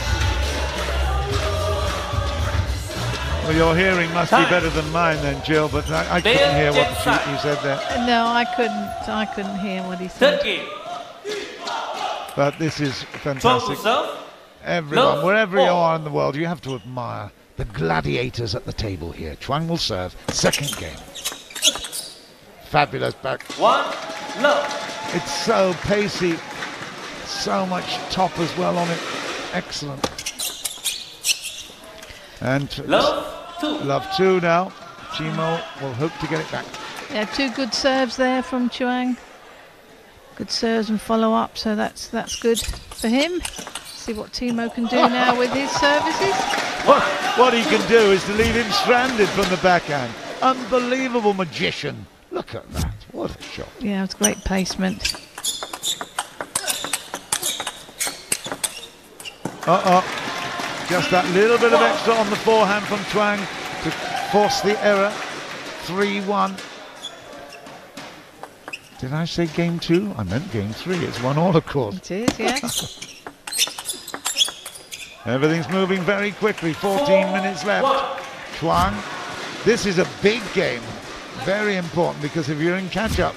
Well, your hearing must be better than mine then, Jill, but I couldn't hear what you said there. No, I couldn't hear what he said. But this is fantastic. Everyone, wherever you are in the world, you have to admire the gladiators at the table here. Chuang will serve. Second game. Fabulous back. It's so pacey. So much top as well on it. Excellent. And love two now. Chimo will hope to get it back. Yeah, two good serves there from Chuang. Good serves and follow up, so that's good for him. See what Timo can do now with his services. What he can do is to leave him stranded from the backhand. Unbelievable magician. Look at that. What a shot. Yeah, it's great placement. Just that little bit of extra on the forehand from Chuang to force the error. 3-1. Did I say game 2? I meant game 3. It's 1-1, of course. It is, yes. Everything's moving very quickly. 14 minutes left. Chuang. This is a big game. Very important, because if you're in catch-up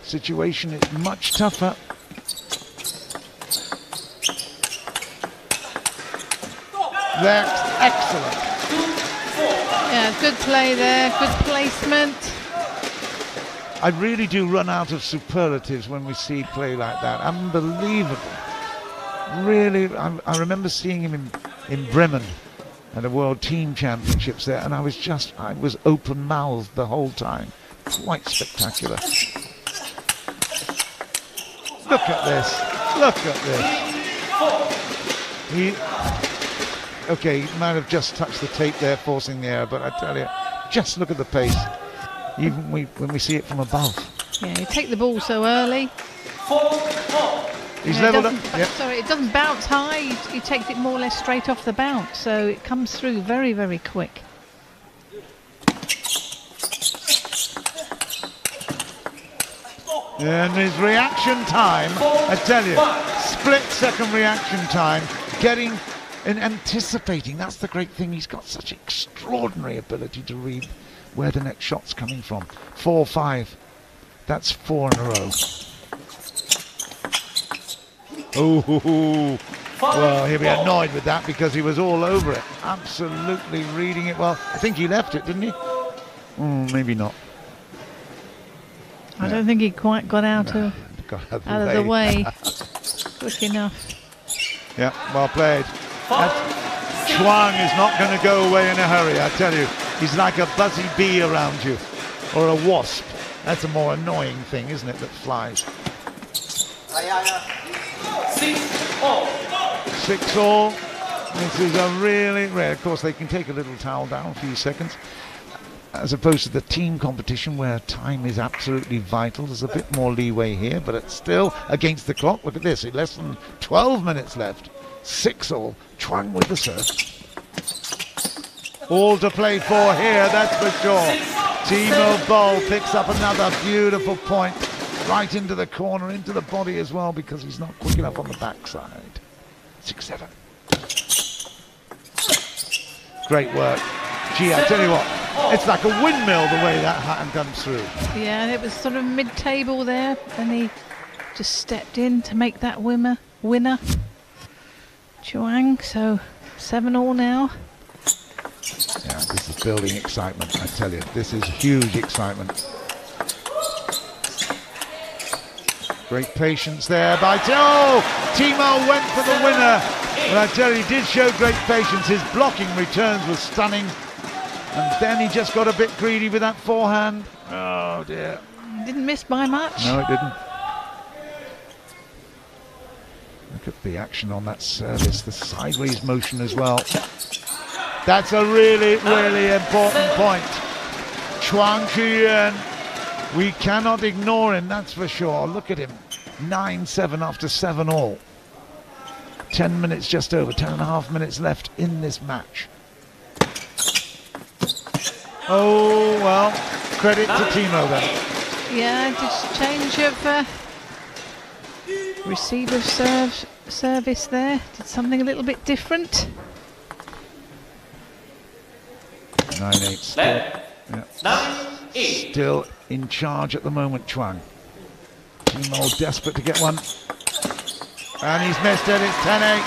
situation, it's much tougher. That's excellent. Yeah, good play there, good placement. I really do run out of superlatives when we see play like that. Unbelievable. Really, I remember seeing him in Bremen at a World Team Championships there, and I was open-mouthed the whole time. Quite spectacular. Look at this. Look at this. Okay, he might have just touched the tape there, forcing the error, but I tell you, just look at the pace, even when we see it from above. Yeah, you take the ball so early. He's levelled up. Sorry, it doesn't bounce high. He takes it more or less straight off the bounce, so it comes through very, very quick. And his reaction time, I tell you, split-second reaction time, getting and anticipating. That's the great thing. He's got such extraordinary ability to read where the next shot's coming from. 4-5. That's 4 in a row. Oh, well, he'll be annoyed with that because he was all over it. Absolutely reading it well. I think he left it, didn't he? Maybe not. I don't think he quite got out of the way quick enough. Yeah, well played. Chuang is not going to go away in a hurry, I tell you. He's like a buzzy bee around you, or a wasp. That's a more annoying thing, isn't it, that flies. 6-all. This is a really rare. Of course, they can take a little towel down a few seconds, as opposed to the team competition where time is absolutely vital. There's a bit more leeway here, but it's still against the clock. Look at this, less than 12 minutes left. 6-all. Chuang with the serve. All to play for here, that's for sure. Timo Boll picks up another beautiful point right into the corner, into the body as well, because he's not quick enough on the backside. 6-7. Great work. Gee, I tell you what, it's like a windmill the way that hand comes through. Yeah, and it was sort of mid-table there, and he just stepped in to make that winner. Chuang, so 7-all now. Yeah, this is building excitement, I tell you. This is huge excitement. Great patience there by Timo went for the winner. But I tell you, he did show great patience. His blocking returns were stunning. And then he just got a bit greedy with that forehand. Oh dear. Didn't miss by much. No, it didn't. Look at the action on that service, the sideways motion as well. That's a really, really important point. Chuang Chuyen, we cannot ignore him, that's for sure. Look at him, 9-7 after 7-all. 10 minutes just over, 10.5 minutes left in this match. Oh, well, credit to Timo then. Yeah, just change of receiver service there. Did something a little bit different. 9-8 still. Yeah. Still in charge at the moment, Chuang. Timo desperate to get one. And he's missed it. It's 10-8.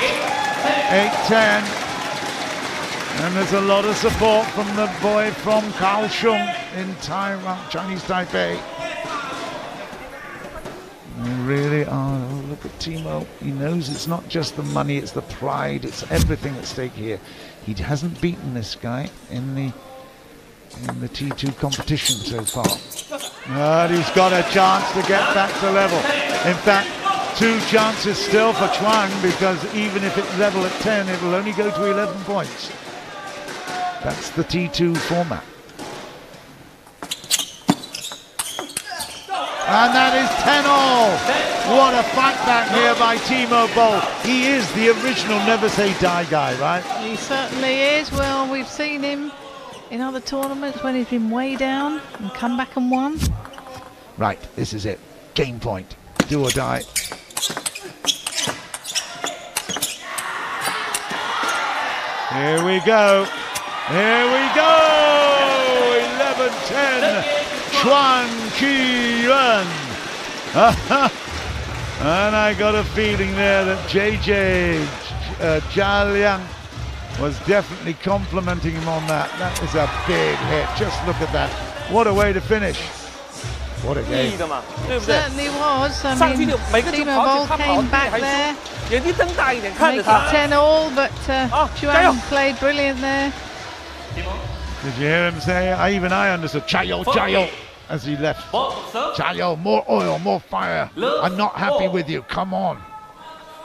8-10. And there's a lot of support from the boy from Kaohsiung in Taiwan, Chinese Taipei. They really are. Oh, look at Timo. He knows it's not just the money, it's the pride, it's everything at stake here. He hasn't beaten this guy in the T2 competition so far. But he's got a chance to get back to level. In fact, 2 chances still for Chuang, because even if it's level at 10, it will only go to 11 points. That's the T2 format. And that is 10-all. What a fight back here by Timo Boll. He is the original never say die guy, right? He certainly is. Well, we've seen him in other tournaments when he's been way down and come back and won. Right, this is it. Game point. Do or die. Here we go. Here we go. 11-10. Chuang Qi-yuan. And I got a feeling there that JJ Jia Liang was definitely complimenting him on that. That is a big hit. Just look at that. What a way to finish. What a game. Certainly was. I mean, Timo Boll came back there. Make it 10-all, but Chuang played brilliant there. Did you hear him say, I understood, Chayo, Chayo, as he left. Chayo, more oil, more fire. I'm not happy with you, come on.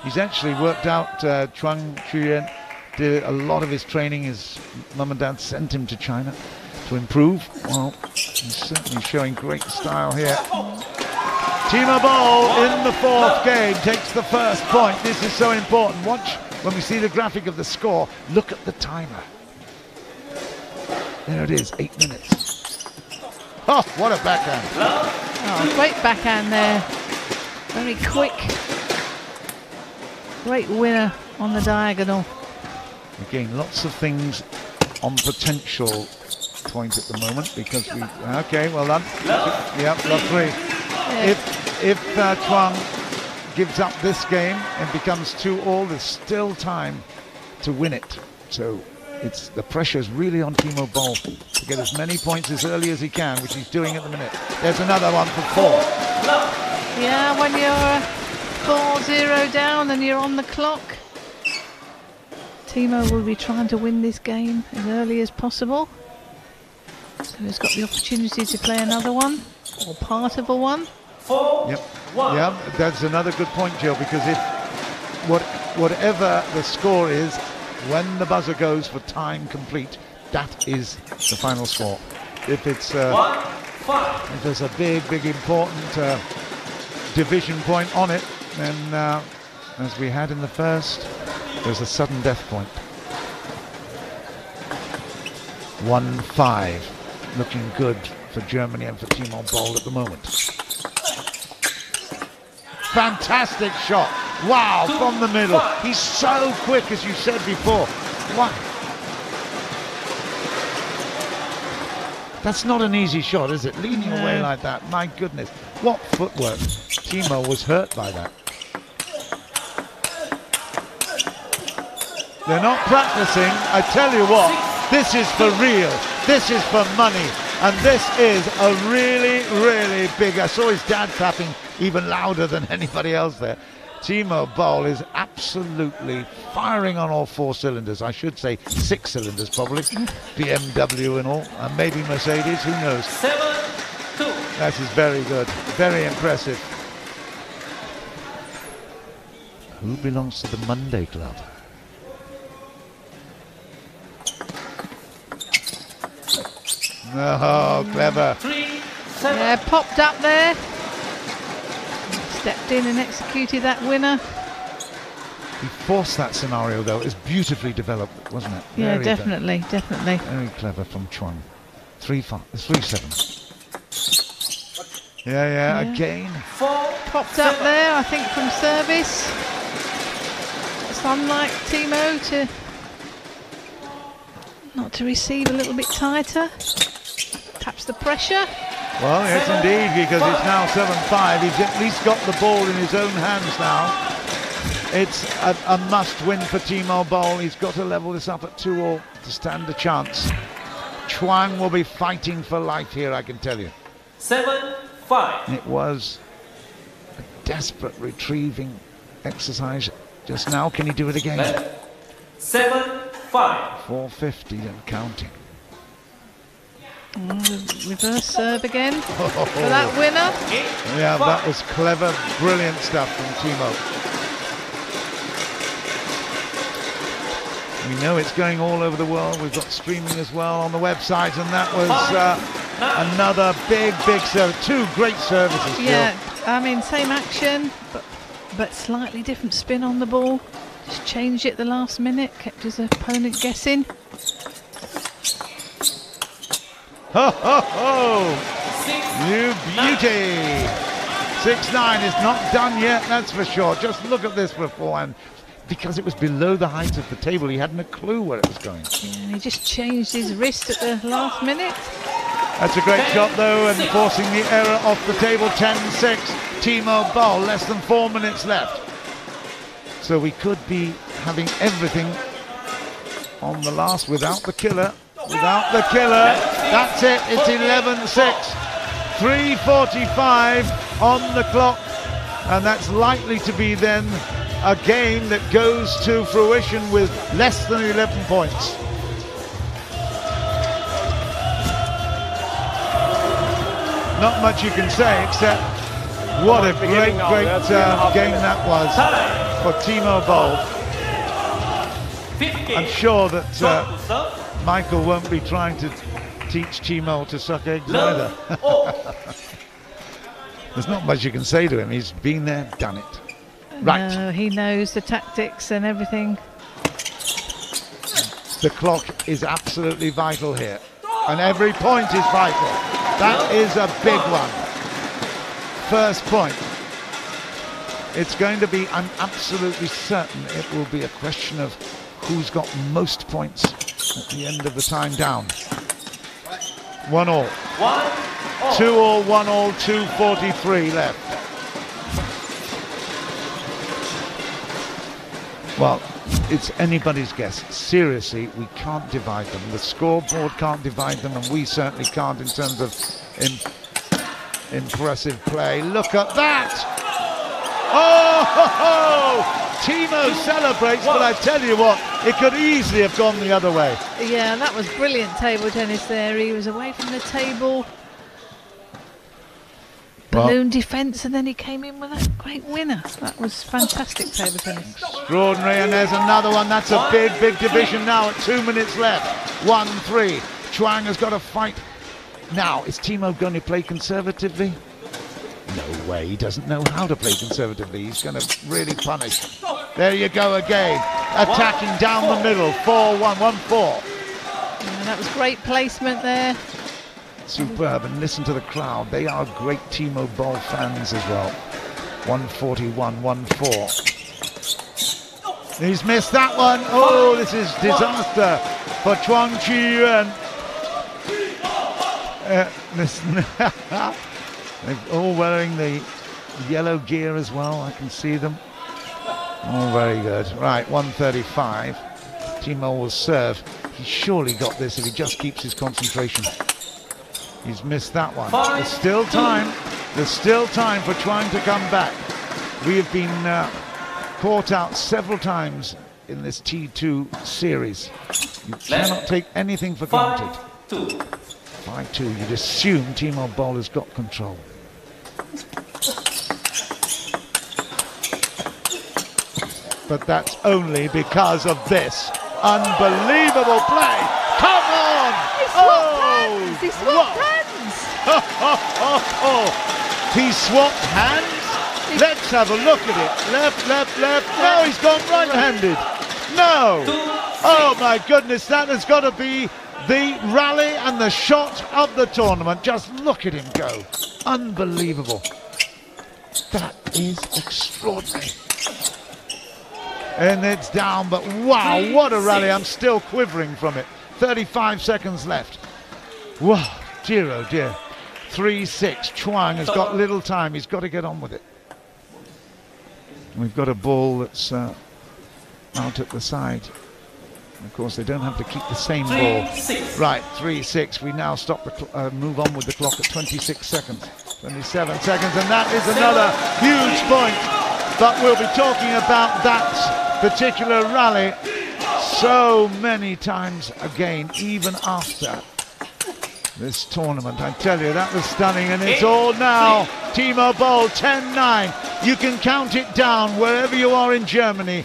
He's actually worked out Chuang Qi-yuan, did a lot of his training. His mum and dad sent him to China to improve. Well, he's certainly showing great style here. Timo Boll in the 4th game takes the first point. This is so important. Watch when we see the graphic of the score, look at the timer. There it is, 8 minutes. Oh, what a backhand. Oh, great backhand there. Very quick. Great winner on the diagonal. Again, lots of things on potential point at the moment because we... Okay, well done. Yep, love 3. Yeah. If Chuang gives up this game and becomes 2-all, there's still time to win it. So it's the pressure's really on Timo Boll to get as many points as early as he can, which he's doing at the minute. There's another one for 4. Yeah, when you're 4-0 down and you're on the clock, Timo will be trying to win this game as early as possible. So he's got the opportunity to play another one, or part of a one. Yep. Yeah, that's another good point, Jill, because if whatever the score is, when the buzzer goes for time complete, that is the final score. If it's if there's a big important division point on it, then as we had in the first, there's a sudden death point. 1-5, looking good for Germany and for Timo Boll at the moment. Fantastic shot. Wow, from the middle. He's so quick, as you said before. What? That's not an easy shot, is it? Leaning away like that. My goodness. What footwork. Timo was hurt by that. They're not practicing. I tell you what, this is for real. This is for money. And this is a really big... I saw his dad clapping even louder than anybody else there. Timo Boll is absolutely firing on all 4 cylinders. I should say 6 cylinders probably. BMW and all, and maybe Mercedes, who knows. 7-2. That is very good, very impressive. Who belongs to the Monday Club? Oh, clever. Yeah, popped up there. Stepped in and executed that winner. He forced that scenario, though. It was beautifully developed, wasn't it? Yeah, Very definitely, definitely. Very clever from Chuang. 3-7. Yeah, again. Popped up there, I think, from service. It's unlike Timo to not to receive a little bit tighter. Taps the pressure. Well, yes, indeed, because it's now 7-5. He's at least got the ball in his own hands now. It's a must-win for Timo Boll. He's got to level this up at 2-all to stand a chance. Chuang will be fighting for life here, I can tell you. 7-5. It was a desperate retrieving exercise just now. Can he do it again? 7-5. 450 and counting. Reverse serve again for that winner. Yeah, that was clever, brilliant stuff from Timo. We know it's going all over the world. We've got streaming as well on the website, and that was another big serve. Two great services. Yeah, I mean, same action, but slightly different spin on the ball. Just changed it the last minute, kept his opponent guessing. Ho, ho, ho! You beauty! 6-9 is not done yet, that's for sure. Just look at this beforehand. Because it was below the height of the table, he hadn't a clue where it was going. Yeah, and he just changed his wrist at the last minute. That's a great shot, though, and forcing the error off the table. 10-6. Timo Boll, less than 4 minutes left. So we could be having everything on the last without the killer. Without the killer. That's it. It's 11-6. 3:45 on the clock. And that's likely to be then a game that goes to fruition with less than 11 points. Not much you can say except what a great game that was for Timo Boll. I'm sure that Michael won't be trying to teach Timo to suck eggs either. There's not much you can say to him. He's been there, done it. Right. No, he knows the tactics and everything. The clock is absolutely vital here. And every point is vital. That is a big one. First point. It's going to be, I'm absolutely certain, it will be a question of who's got most points at the end of the time down. 1-all. 2-all, 1-all, 2:43 left. Well, it's anybody's guess. Seriously, we can't divide them. The scoreboard can't divide them, and we certainly can't in terms of impressive play. Look at that! Oh, ho, ho! Timo celebrates, but I tell you what, it could easily have gone the other way. Yeah, that was brilliant table tennis there. He was away from the table. Balloon defence, and then he came in with a great winner. That was fantastic table tennis. Extraordinary, and there's another one. That's a big division now at 2 minutes left. 1-3. Chuang has got to fight. Now, is Timo going to play conservatively? No way, he doesn't know how to play conservatively. He's going to really punish. There you go again. Attacking down the middle. 4-1, 1-4. Yeah, that was great placement there. Superb, and listen to the crowd. They are great Timo Boll fans as well. 141, 1-4. He's missed that one. Oh, this is disaster for Chuang Chi-yuan. Listen, they're all wearing the yellow gear as well. I can see them. Oh, very good. Right, 135. Timo will serve. He's surely got this if he just keeps his concentration. He's missed that one. There's still time. There's still time for Chuang to come back. We have been caught out several times in this T2 series. You cannot take anything for granted. 5-2. You'd assume Timo Boll has got control. But that's only because of this unbelievable play. Come on! He swapped hands! He swapped hands? Let's have a look at it. Left, left, left. No, he's gone right-handed. No. Oh, my goodness, that has got to be the rally and the shot of the tournament. Just look at him go. Unbelievable. That is extraordinary. And it's down, but wow, what a rally. I'm still quivering from it. 35 seconds left. Wow, dear oh dear. 3-6. Chuang has got little time. He's got to get on with it. We've got a ball that's out at the side. Of course, they don't have to keep the same ball. Right, 3-6. We now stop the move on with the clock at 26 seconds. 27 seconds, and that is another huge point. But we'll be talking about that particular rally so many times again, even after this tournament. I tell you, that was stunning, and it's all now. Timo Boll, 10-9. You can count it down wherever you are in Germany.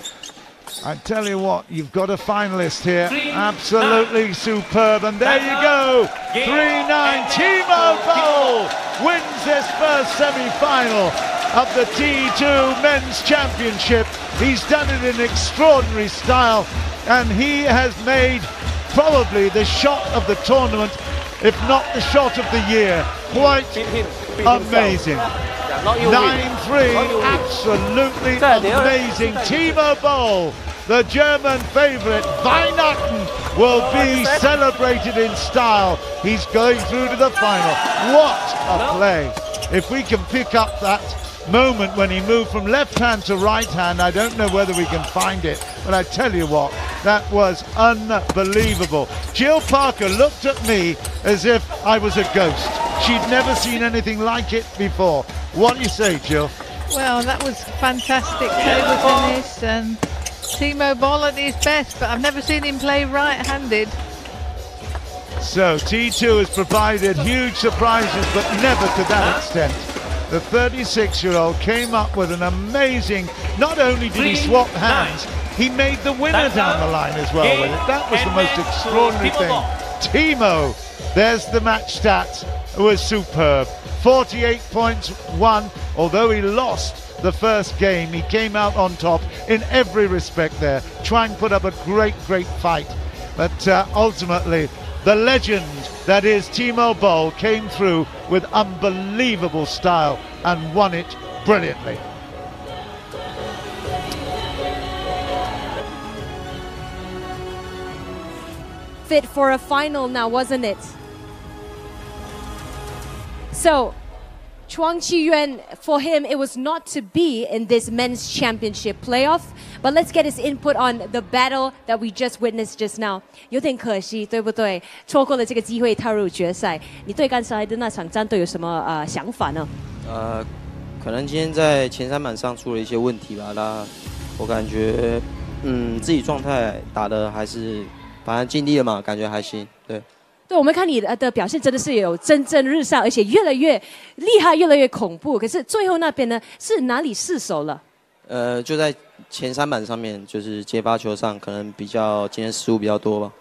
I tell you what, you've got a finalist here. Absolutely superb. And there you go. 3-9. Timo Boll wins this first semi-final of the T2 Men's Championship. He's done it in extraordinary style, and he has made probably the shot of the tournament, if not the shot of the year. Quite amazing. 9-3, absolutely amazing. Timo Boll, the German favourite, Weihnachten, will be celebrated in style. He's going through to the final. What a play. If we can pick up that moment when he moved from left hand to right hand, I don't know whether we can find it, but I tell you what, that was unbelievable. Jill Parker looked at me as if I was a ghost. She'd never seen anything like it before. What do you say, Jill? Well, that was fantastic table tennis, and Timo Boll at his best, but I've never seen him play right-handed. So T2 has provided huge surprises, but never to that extent. The 36-year-old came up with an amazing, not only did he swap hands, he made the winner down the line as well with it. That was the most extraordinary thing. Timo, there's the match stats, was superb. 48 points won, although he lost the first game, he came out on top in every respect there. Chuang put up a great fight, but ultimately the legend that is Timo Boll came through with unbelievable style and won it brilliantly. Fit for a final now, wasn't it? So, Chuang Qiyuan, for him, it was not to be in this men's championship playoff. But let's get his input on the battle that we just witnessed just now. 有点可惜，对不对？错过了这个机会踏入决赛。你对刚才的那场战斗有什么想法呢？可能今天在前三板上出了一些问题吧。那我感觉，自己状态打的还是，反正尽力了嘛，感觉还行。对。对，我们看你的表现真的是有蒸蒸日上，而且越来越厉害，越来越恐怖。可是最后那边呢，是哪里失手了？就在前三板上面，就是接发球上，可能比较今天失误比较多吧。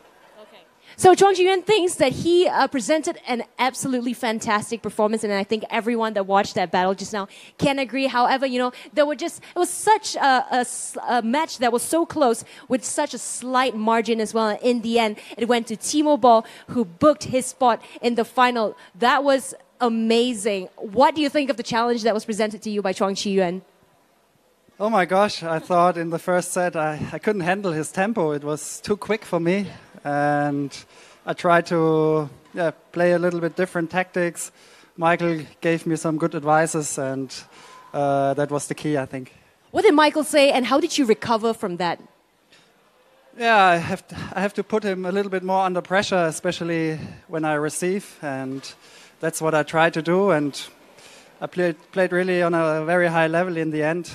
So Chuang Qiyuan thinks that he presented an absolutely fantastic performance, and I think everyone that watched that battle just now can agree. However, you know, it was such a match that was so close with such a slight margin as well. And in the end, it went to Timo Boll, who booked his spot in the final. That was amazing. What do you think of the challenge that was presented to you by Chuang Qiyuan? Oh my gosh, I thought in the first set I couldn't handle his tempo. It was too quick for me. And I tried to play a little bit different tactics. Michael gave me some good advices, and that was the key, I think. What did Michael say, and how did you recover from that? Yeah, I have to put him a little bit more under pressure, especially when I receive, and that's what I tried to do. And I played really on a very high level in the end.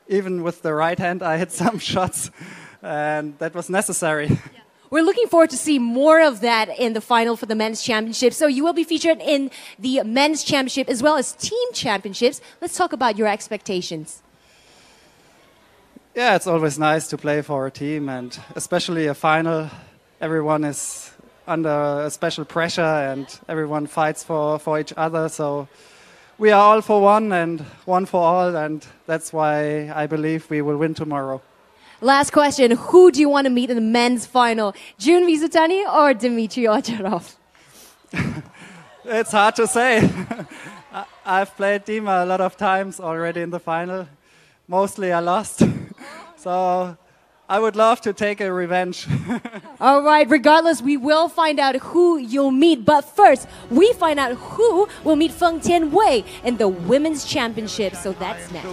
Even with the right hand, I hit some shots, and that was necessary. Yeah. We're looking forward to see more of that in the final for the men's championship. So you will be featured in the men's championship as well as team championships. Let's talk about your expectations. Yeah, it's always nice to play for a team, and especially a final. Everyone is under a special pressure, and everyone fights for each other. So we are all for one and one for all, and that's why I believe we will win tomorrow. Last question. Who do you want to meet in the men's final? Jun Vizutani or Dmitry Ocharov? It's hard to say. I've played Dima a lot of times already in the final. Mostly I lost. So I would love to take a revenge. All right, regardless, we will find out who you'll meet. But first, we find out who will meet Feng Tianwei in the Women's Championship. So that's next.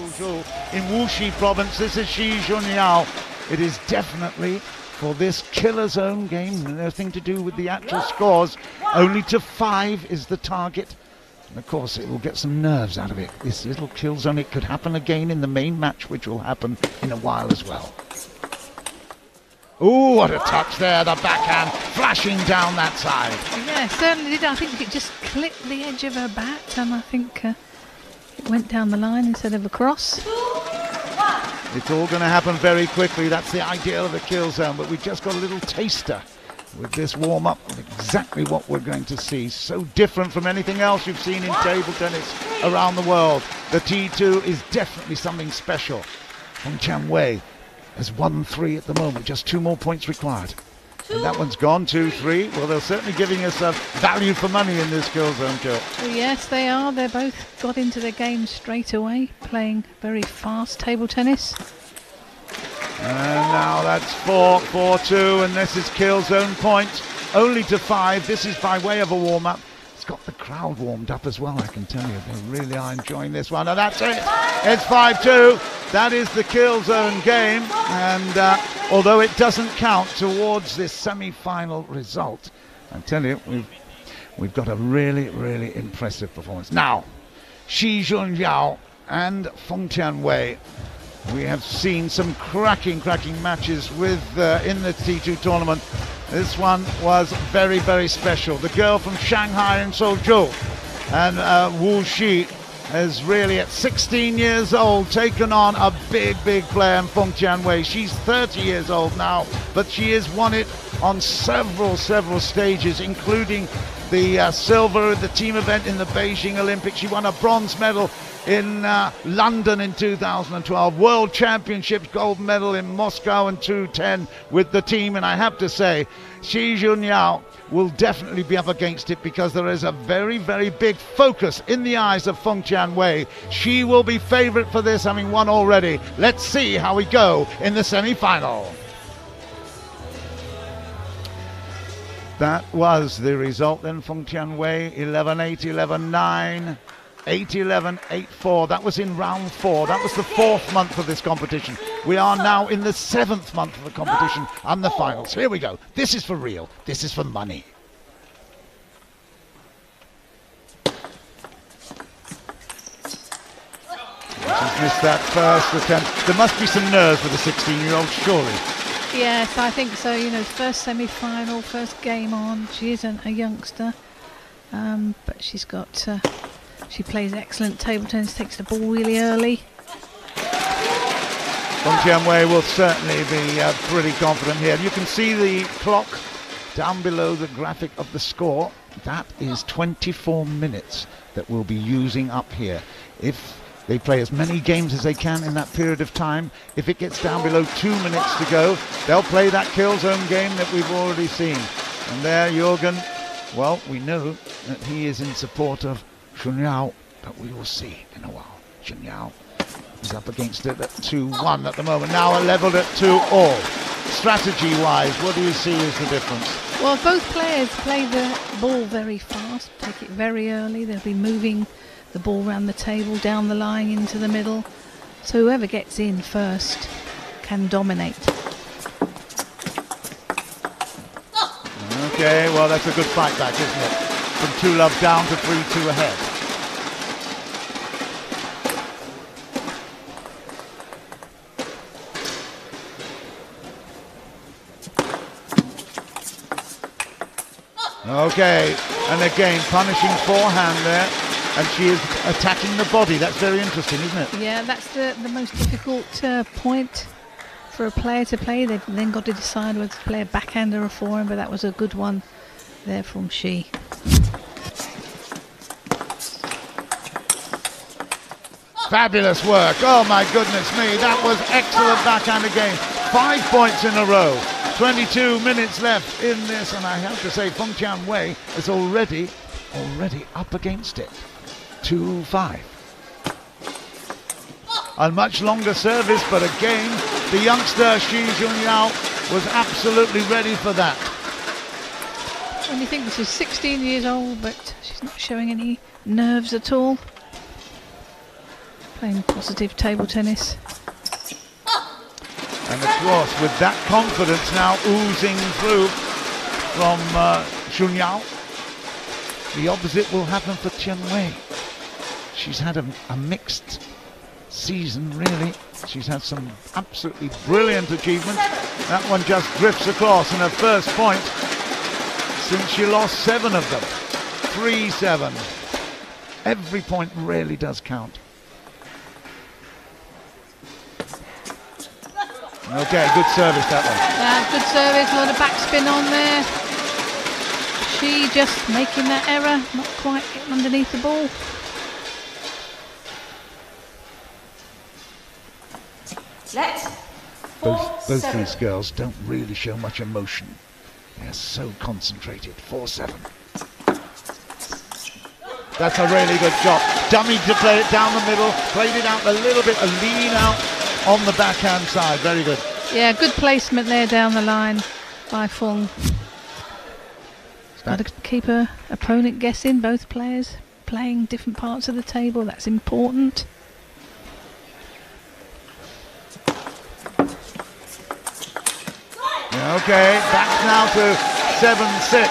In Wuxi province, this is Shi Junyao. It is definitely for this killer zone game, nothing to do with the actual scores. Only to 5 is the target. And of course, it will get some nerves out of it. This little kill zone, it could happen again in the main match, which will happen in a while as well. Oh, what a touch there, the backhand flashing down that side. Yeah, certainly did. I think it just clipped the edge of her bat, and I think it went down the line instead of across. It's all going to happen very quickly. That's the ideal of a kill zone, but we've just got a little taster with this warm-up of exactly what we're going to see. So different from anything else you've seen in table tennis around the world. The T2 is definitely something special. Feng Tianwei has won 3 at the moment, just 2 more points required. And that one's gone, 2-3. Well, they're certainly giving us a value for money in this kill zone, Jill. Well, yes, they are. They both got into the game straight away, playing very fast table tennis. And now that's 4-4-2, and this is kill zone point. Only to 5. This is by way of a warm-up. It's got the crowd warmed up as well, I can tell you. They really are enjoying this one. And that's it. It's 5-2. That is the kill zone game. And although it doesn't count towards this semi-final result, I tell you, we've got a really, really impressive performance. Now, Shi Junyao and Feng Tianwei. We have seen some cracking matches with in the T2 tournament. This one was very, very special. The girl from Shanghai and Suzhou, and Wu Shi has really, at 16 years old, taken on a big player in Feng Tianwei. She's 30 years old now, but she has won it on several stages, including the silver at the team event in the Beijing Olympics. She won a bronze medal in London in 2012, World Championships gold medal in Moscow in 2010 with the team. And I have to say, Shi Junyao will definitely be up against it, because there is a very, very big focus in the eyes of Feng Tianwei. She will be favourite for this, having won already. Let's see how we go in the semi-final. That was the result then. Feng Tianwei 11-8, 11-9, 8-11, 8-4. That was in round 4. That was the 4th month of this competition. We are now in the 7th month of the competition and the finals. Here we go. This is for real. This is for money. She's missed that first attempt. There must be some nerves with a 16-year-old, surely. Yes, I think so. You know, first semi-final, first game on. She isn't a youngster, but she's got. She plays excellent table tennis. Takes the ball really early. Feng Tianwei will certainly be pretty confident here. You can see the clock down below the graphic of the score. That is 24 minutes that we'll be using up here. If they play as many games as they can in that period of time. If it gets down below 2 minutes to go, they'll play that kill zone game that we've already seen. And there, Jürgen, well, we know that he is in support of Junyao, but we will see in a while. Junyao is up against it at 2-1 at the moment. Now leveled at 2-all. Strategy-wise, what do you see as the difference? Well, both players play the ball very fast, take it very early. They'll be moving the ball around the table, down the line, into the middle. So whoever gets in first can dominate. Okay, well, that's a good fight back, isn't it? From 2-love down to 3-2 ahead. Okay, and again, punishing forehand there. And she is attacking the body. That's very interesting, isn't it? Yeah, that's the most difficult point for a player to play. They've then got to decide whether to play a backhand or a forehand, but that was a good one there from Shi. Fabulous work. Oh my goodness me, that was excellent backhand again. 5 points in a row. 22 minutes left in this, and I have to say Feng Tianwei is already up against it. 2-5. A much longer service, but again, the youngster Shi Junyao was absolutely ready for that. And you think this is 16 years old, but she's not showing any nerves at all. Playing positive table tennis. And of course, with that confidence now oozing through from Junyao, the opposite will happen for Tianwei. She's had a mixed season, really. She's had some absolutely brilliant achievements. That one just drifts across, and her first point since she lost 7 of them. 3-7. Every point really does count. Okay, good service that one. Yeah, good service, a lot of backspin on there. She just making that error, not quite getting underneath the ball. Both these girls don't really show much emotion. They're so concentrated. 4-7. That's a really good shot. Dummy to play it down the middle, played it out a little bit, a lean out on the backhand side. Very good. Yeah, good placement there down the line by Feng. Got to keep her opponent guessing, both players playing different parts of the table. That's important. Okay, back now to 7-6.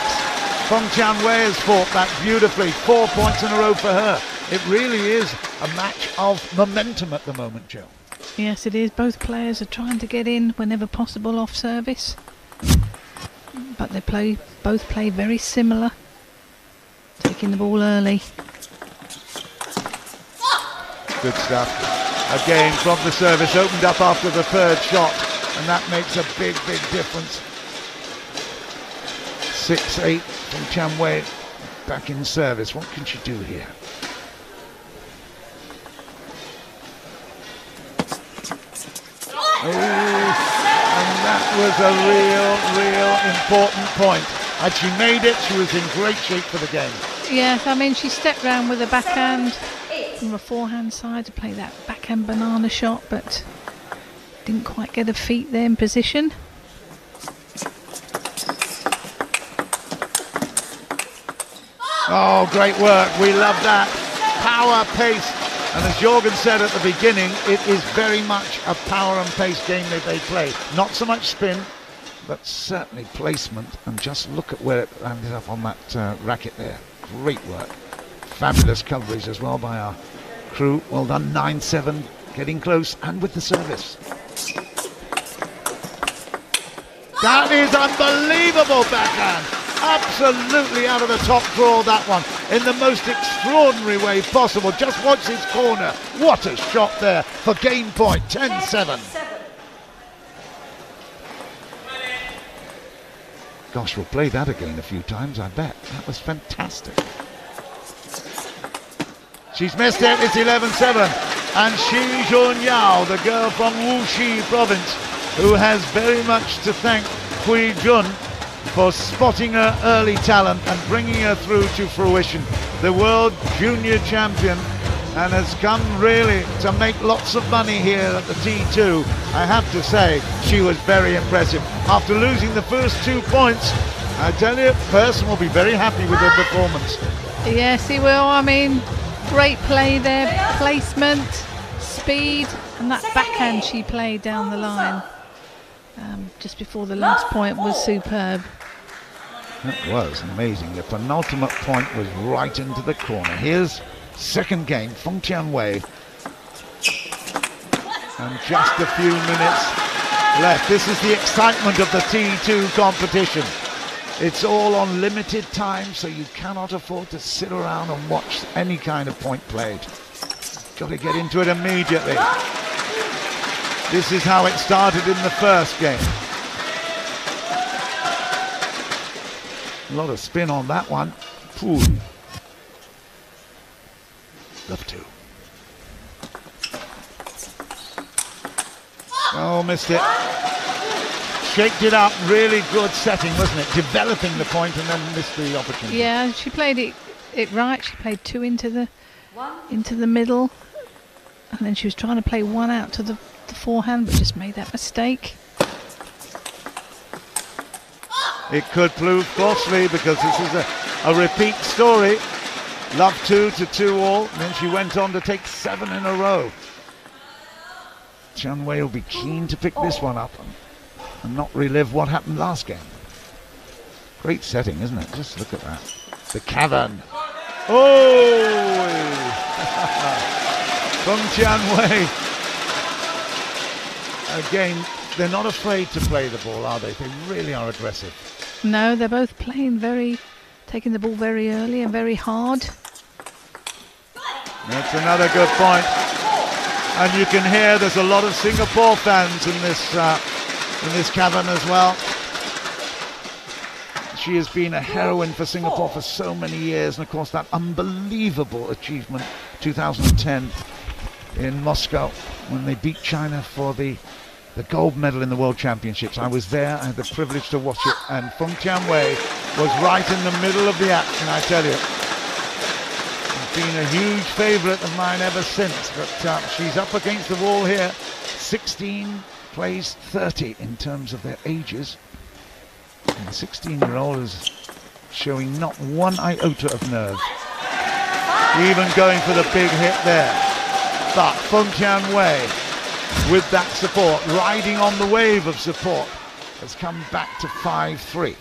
Feng Tianwei has fought that beautifully. 4 points in a row for her. It really is a match of momentum at the moment, Jill. Yes, it is. Both players are trying to get in whenever possible off service. But they both play very similar. Taking the ball early. Good stuff. Again, from the service, opened up after the third shot. And that makes a big, big difference. 6-8 from Tianwei back in service. What can she do here? Oh, and that was a real important point. Had she made it, she was in great shape for the game. Yes, I mean, she stepped round with a backhand from a forehand side to play that backhand banana shot, but didn't quite get her feet there in position. Oh, great work. We love that. Power, pace. And as Jorgen said at the beginning, it is very much a power and pace game that they play. Not so much spin, but certainly placement. And just look at where it landed up on that racket there. Great work. Fabulous coverage as well by our crew. Well done. 9-7. Getting close and with the service. That is unbelievable backhand. Absolutely out of the top drawer, that one. In the most extraordinary way possible. Just watch his corner. What a shot there for game point. 10-7. Gosh, we'll play that again a few times, I bet. That was fantastic. She's missed it. It's 11-7. And Shi Junyao, the girl from Wuxi province, who has very much to thank Hui Jun for spotting her early talent and bringing her through to fruition. The world junior champion, and has come really to make lots of money here at the T2. I have to say, she was very impressive. After losing the first 2 points, I tell you, Person will be very happy with her performance. Yes, he will. I mean, great play there, placement, speed, and that backhand she played down the line just before the last point was superb. That was amazing. The penultimate point was right into the corner. Here's second game, Feng Tianwei. And just a few minutes left. This is the excitement of the T2 competition. It's all on limited time, so you cannot afford to sit around and watch any kind of point played. Got to get into it immediately. This is how it started in the first game. A lot of spin on that one. Ooh. Love to. Oh, missed it. Shaped it up, really good setting, wasn't it? Developing the point and then missed the opportunity. Yeah, she played it right. She played 2 into the middle, and then she was trying to play 1 out to the forehand, but just made that mistake. It could prove costly because this is a repeat story. Love 2 to 2 all, and then she went on to take 7 in a row. Qian Wei will be keen to pick this one up and not relive what happened last game. Great setting, isn't it? Just look at that. The cavern. Oh! From Qian Wei. Again, they're not afraid to play the ball, are they? They really are aggressive. No, they're both playing taking the ball very early and very hard. That's another good point. And you can hear there's a lot of Singapore fans in this cavern as well. She has been a heroine for Singapore for so many years, and of course that unbelievable achievement 2010 in Moscow when they beat China for the gold medal in the World Championships. I was there, I had the privilege to watch it, and Feng Tianwei was right in the middle of the action, I tell you. She's been a huge favourite of mine ever since, but she's up against the wall here. 16 plays 30 in terms of their ages. And the 16-year-old is showing not one iota of nerve, even going for the big hit there. But Feng Tianwei, with that support, riding on the wave of support, has come back to 5-3.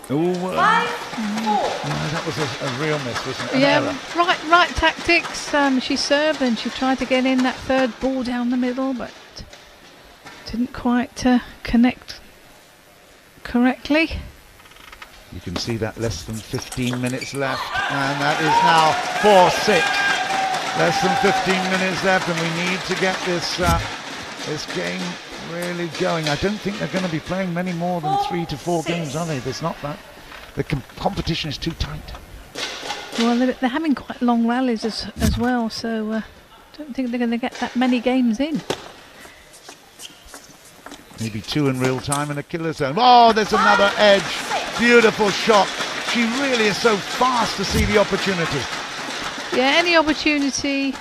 That was a real miss, wasn't it? Yeah, right tactics. She served and she tried to get in that third ball down the middle, but didn't quite connect correctly. You can see that less than 15 minutes left, and that is now 4-6. Less than 15 minutes left, and we need to get this game really going. I don't think they're going to be playing many more than 3 to 4 games, are they? There's not that. The competition is too tight. Well, they're having quite long rallies as well, so I don't think they're going to get that many games in. Maybe 2 in real time and a killer zone. Oh, there's another edge. Beautiful shot. She really is so fast to see the opportunity. Yeah, any opportunity,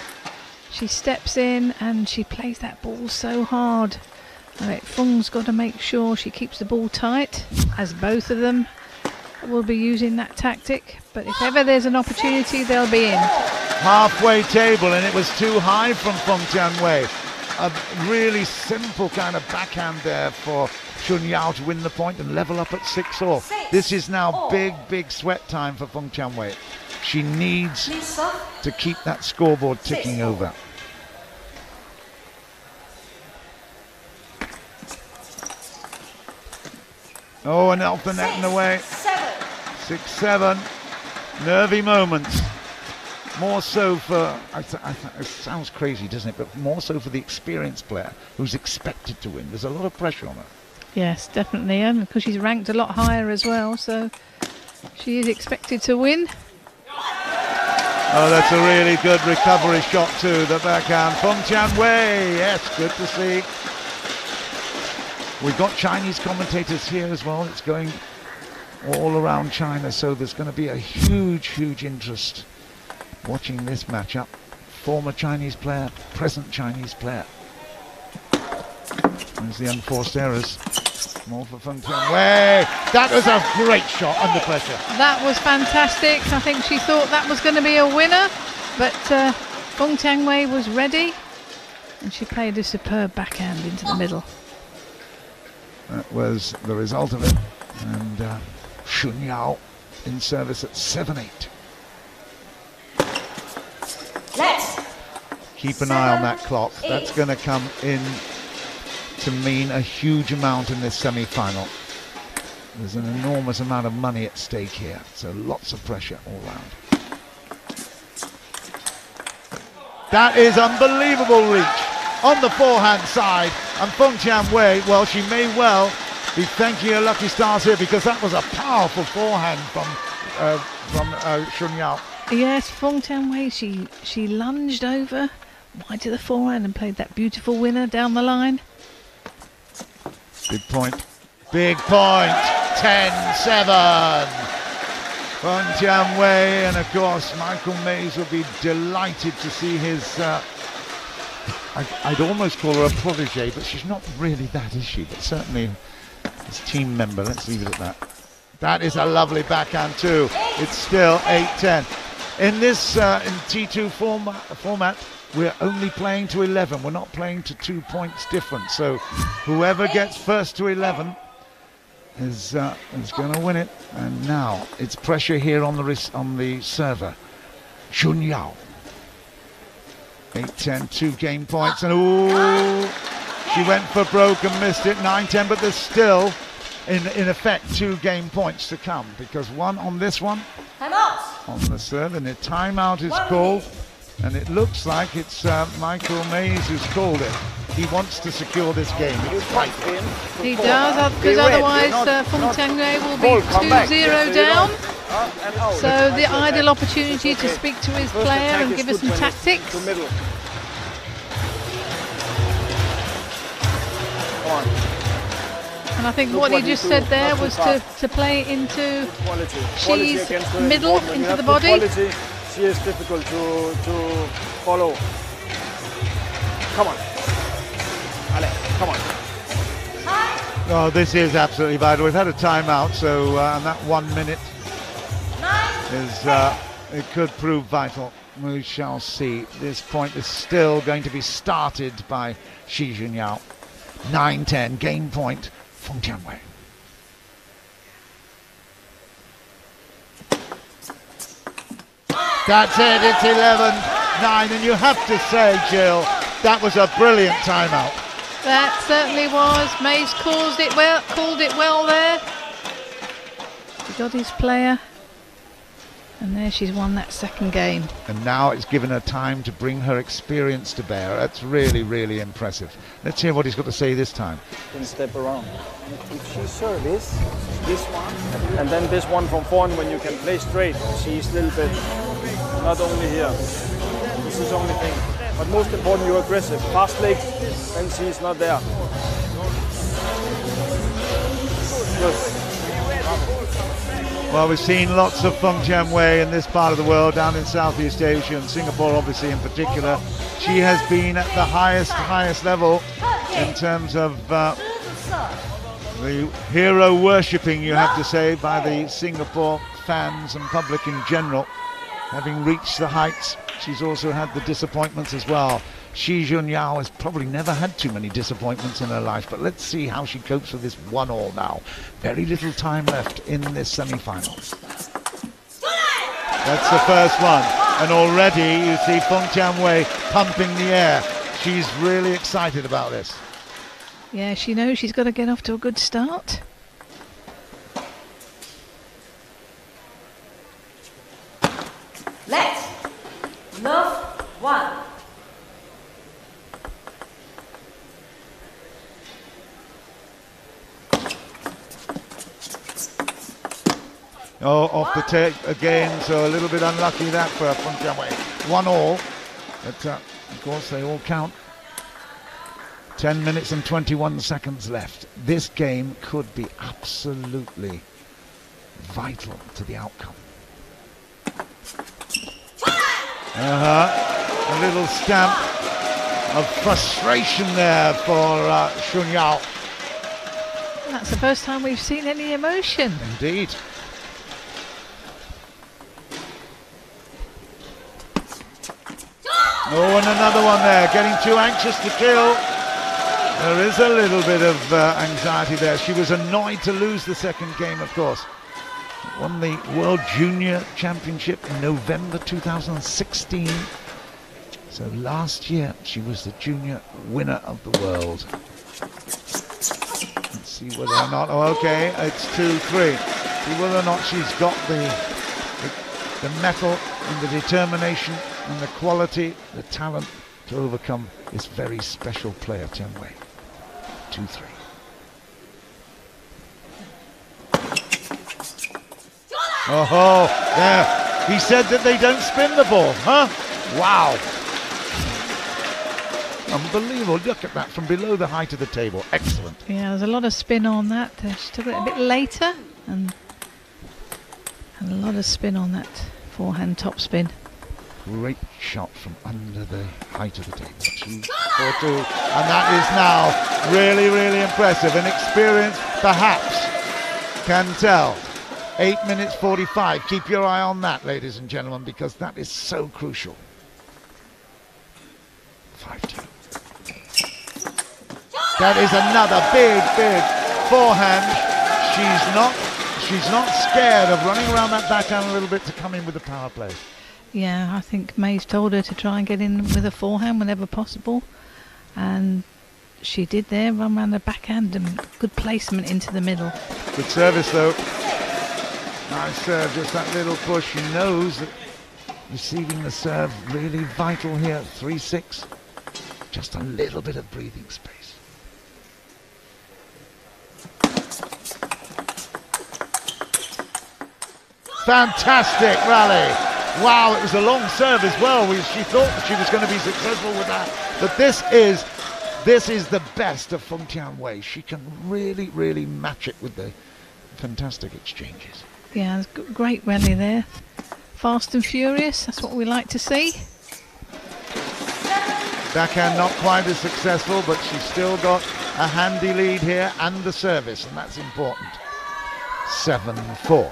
she steps in and she plays that ball so hard. Feng's got to make sure she keeps the ball tight, as both of them will be using that tactic. But if ever there's an opportunity, they'll be in. Halfway table, and it was too high from Feng Tianwei. A really simple kind of backhand there for Chun Yao to win the point and level up at 6-all. This is now big sweat time for Feng Tianwei. She needs to keep that scoreboard ticking over. Oh, and off the net and away. 6-7. Nervy moments. More so for, it sounds crazy, doesn't it? But more so for the experienced player who's expected to win. There's a lot of pressure on her. Yes, definitely, and because she's ranked a lot higher as well, so she is expected to win. Oh, that's a really good recovery shot too, the backhand. Feng Tianwei, yes, good to see. We've got Chinese commentators here as well. It's going all around China, so there's going to be a huge interest watching this matchup. Former Chinese player, present Chinese player. There's the unforced errors. More for Feng Tianwei. That was a great shot under pressure. That was fantastic. I think she thought that was going to be a winner, but Feng Tianwei was ready, and she played a superb backhand into the middle. That was the result of it. And Chun Yao in service at 7-8. Keep an eye on that clock. That's going to come in to mean a huge amount in this semi-final. There's an enormous amount of money at stake here, so lots of pressure all round. That is unbelievable reach on the forehand side, and Feng Tianwei, well, she may well be thanking her lucky stars here, because that was a powerful forehand from Shun Yao. Yes, Feng Tianwei, she lunged over wide to the forehand and played that beautiful winner down the line. Big point. Big point. 10-7. Feng Tianwei, and of course Michael Mays will be delighted to see his I'd almost call her a protege, but she's not really that, is she? But certainly his team member. Let's leave it at that. That is a lovely backhand too. It's still 8-10. In this in T2 format, we're only playing to 11. We're not playing to 2 points difference. So whoever gets first to 11 is going to win it. And now it's pressure here on the server. Shun Yao. 8-10, 2 game points, and ooh, she went for broke and missed it. 9-10, but there's still, in effect, 2 game points to come, because one on this one, on the serve, and the timeout is called, and it looks like it's Michael Mays who's called it. He wants to secure this game. He does, because otherwise Feng Tianwei will be 2-0 down. So the ideal opportunity to speak to his player and give us some tactics. And I think what he just said there was to play into Xi's middle, into the body. She is difficult to follow. Come on. Ale, come on. Oh, this is absolutely vital. We've had a timeout, so and that 1 minute is it could prove vital. We shall see. This point is still going to be started by Shi Junyao. 9-10, game point, Feng Tianwei. That's it, it's 11-9, and you have to say, Jill, that was a brilliant timeout. That certainly was. Mays called it well there. He got his player. And there she's won that second game. And now it's given her time to bring her experience to bear. That's really, really impressive. Let's hear what he's got to say this time. Can step around. If she serves this one, and then this one from forehand, when you can play straight, she's a little bit, not only here. This is the only thing. But most important, you're aggressive. Fast legs, and she's not there. Good. Well, we've seen lots of Feng Tianwei in this part of the world, down in Southeast Asia and Singapore obviously in particular. She has been at the highest level in terms of the hero worshipping, you have to say, by the Singapore fans and public in general. Having reached the heights, she's also had the disappointments as well. Shi Junyao has probably never had too many disappointments in her life, but let's see how she copes with this 1-all now. Very little time left in this semi-final. That's the first one, and already you see Feng Tianwei pumping the air. She's really excited about this. Yeah, she knows she's got to get off to a good start. Let's love one. Oh, off the tape again, so a little bit unlucky that for Feng Tianwei. 1-all, but of course they all count. 10 minutes and 21 seconds left. This game could be absolutely vital to the outcome. A little stamp of frustration there for Shun Yao. That's the first time we've seen any emotion. Indeed. Oh, and another one there, getting too anxious to kill. There is a little bit of anxiety there. She was annoyed to lose the second game, of course. Won the World Junior Championship in November 2016. So last year, she was the junior winner of the world. Let's see whether or not, oh, okay, it's 2-3. See whether or not she's got the mettle and the determination and the quality, the talent to overcome this very special player, Tianwei. 2-3. Oh, there. He said that they don't spin the ball, huh? Wow. Unbelievable. Look at that from below the height of the table. Excellent. Yeah, there's a lot of spin on that. She took it a bit later and a lot of spin on that forehand top spin. Great shot from under the height of the table. 2-4-2. And that is now really, really impressive. And experience, perhaps, can tell. 8 minutes 45. Keep your eye on that, ladies and gentlemen, because that is so crucial. 5-2. That is another big, big forehand. She's not scared of running around that backhand a little bit to come in with the power play. Yeah, I think May's told her to try and get in with a forehand whenever possible, and she did there, run around the backhand and good placement into the middle. Good service though. Nice serve, just that little push. She knows that receiving the serve really vital here. 3-6. Just a little bit of breathing space. Fantastic rally. Wow, it was a long serve as well. She thought that she was going to be successful with that. But this is the best of Feng Tianwei. She can really, really match it with the fantastic exchanges. Yeah, it's great rally there. Fast and furious, that's what we like to see. Backhand not quite as successful, but she's still got a handy lead here and the service, and that's important. 7-4.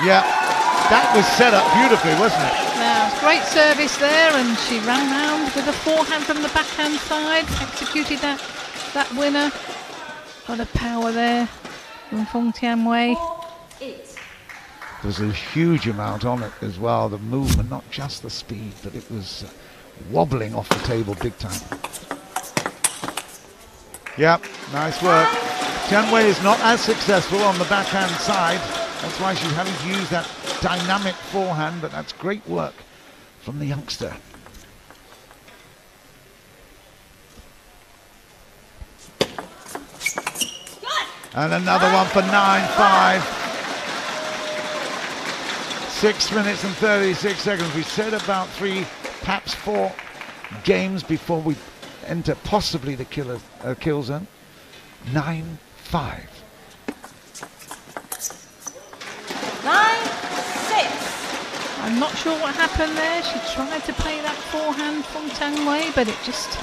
Yeah, that was set up beautifully, wasn't it? Now, great service there, and she ran round with a forehand from the backhand side, executed that winner. Got a power there from Feng Tianwei. There's a huge amount on it as well, the movement, not just the speed, but it was wobbling off the table big time. Yep, nice work. Tianwei is not as successful on the backhand side. That's why she's having to use that dynamic forehand, but that's great work from the youngster. And another one for 9-5. 6 minutes and 36 seconds. We said about 3, perhaps 4 games before we enter possibly the kill zone. 9-5. 9-6. I'm not sure what happened there. She tried to play that forehand from Tianwei, but it just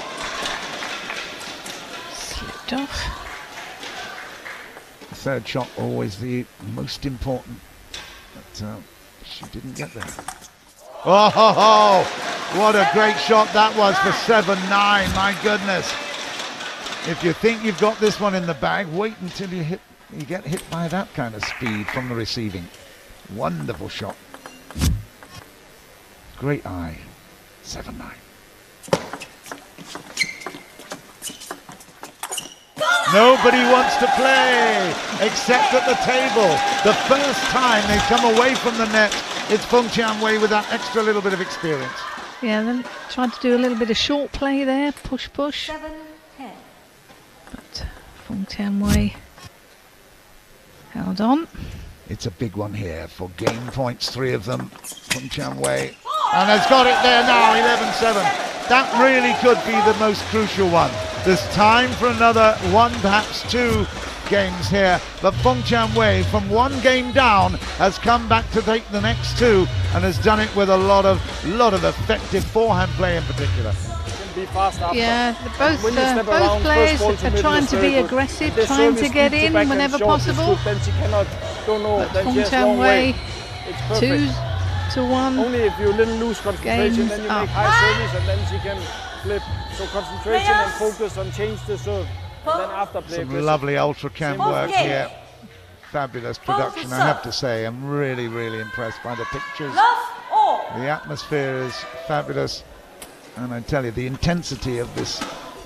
slipped off. The third shot always the most important, but she didn't get there. Oh, what a great shot that was for 7-9, my goodness. If you think you've got this one in the bag, wait until you get hit by that kind of speed from the receiving. Wonderful shot. Great eye. 7-9. Nobody wants to play except at the table. The first time they come away from the net, it's Feng Tianwei with that extra little bit of experience. Yeah, then tried to do a little bit of short play there, push. 7-10. But Feng Tianwei held on. It's a big one here for game points, 3 of them. Feng Tianwei, and has got it there now, 11-7. That really could be the most crucial one. There's time for another 1, perhaps 2 games here, but Feng Tianwei from 1 game down has come back to take the next 2 and has done it with a lot of effective forehand play in particular. Be fast after. Yeah, both players are trying to be aggressive, trying to get in whenever possible. Then she cannot, don't know, But then Feng she has long way. Tianwei, It's perfect. 2-1. Only if you little lose concentration, Games then you up. make high service and then she can flip. So concentration and focus on change the serve. And then after play Some aggressive. lovely ultra cam work here. Fabulous production, I have to say. I'm really, really impressed by the pictures. The atmosphere is fabulous. And I tell you, the intensity of this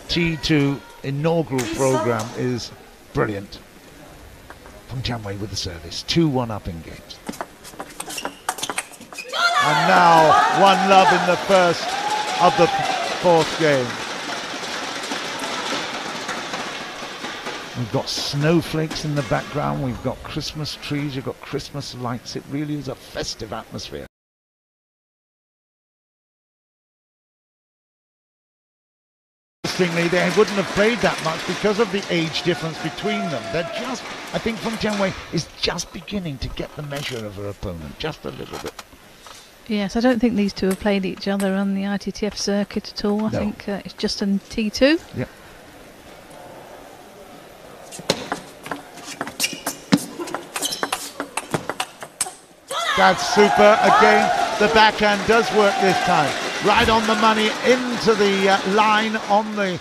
T2 inaugural program is brilliant. Feng Tianwei with the service, 2-1 up in games. And now 1-love in the first of the 4th game. We've got snowflakes in the background, we've got Christmas trees, you've got Christmas lights. It really is a festive atmosphere. Interestingly, they wouldn't have played that much because of the age difference between them. They're just, I think Feng Tianwei is just beginning to get the measure of her opponent, just a little bit. Yes, I don't think these two have played each other on the ITTF circuit at all. I think it's just on T2. Yep. That's super. Again, the backhand does work this time. Right on the money, into the line on the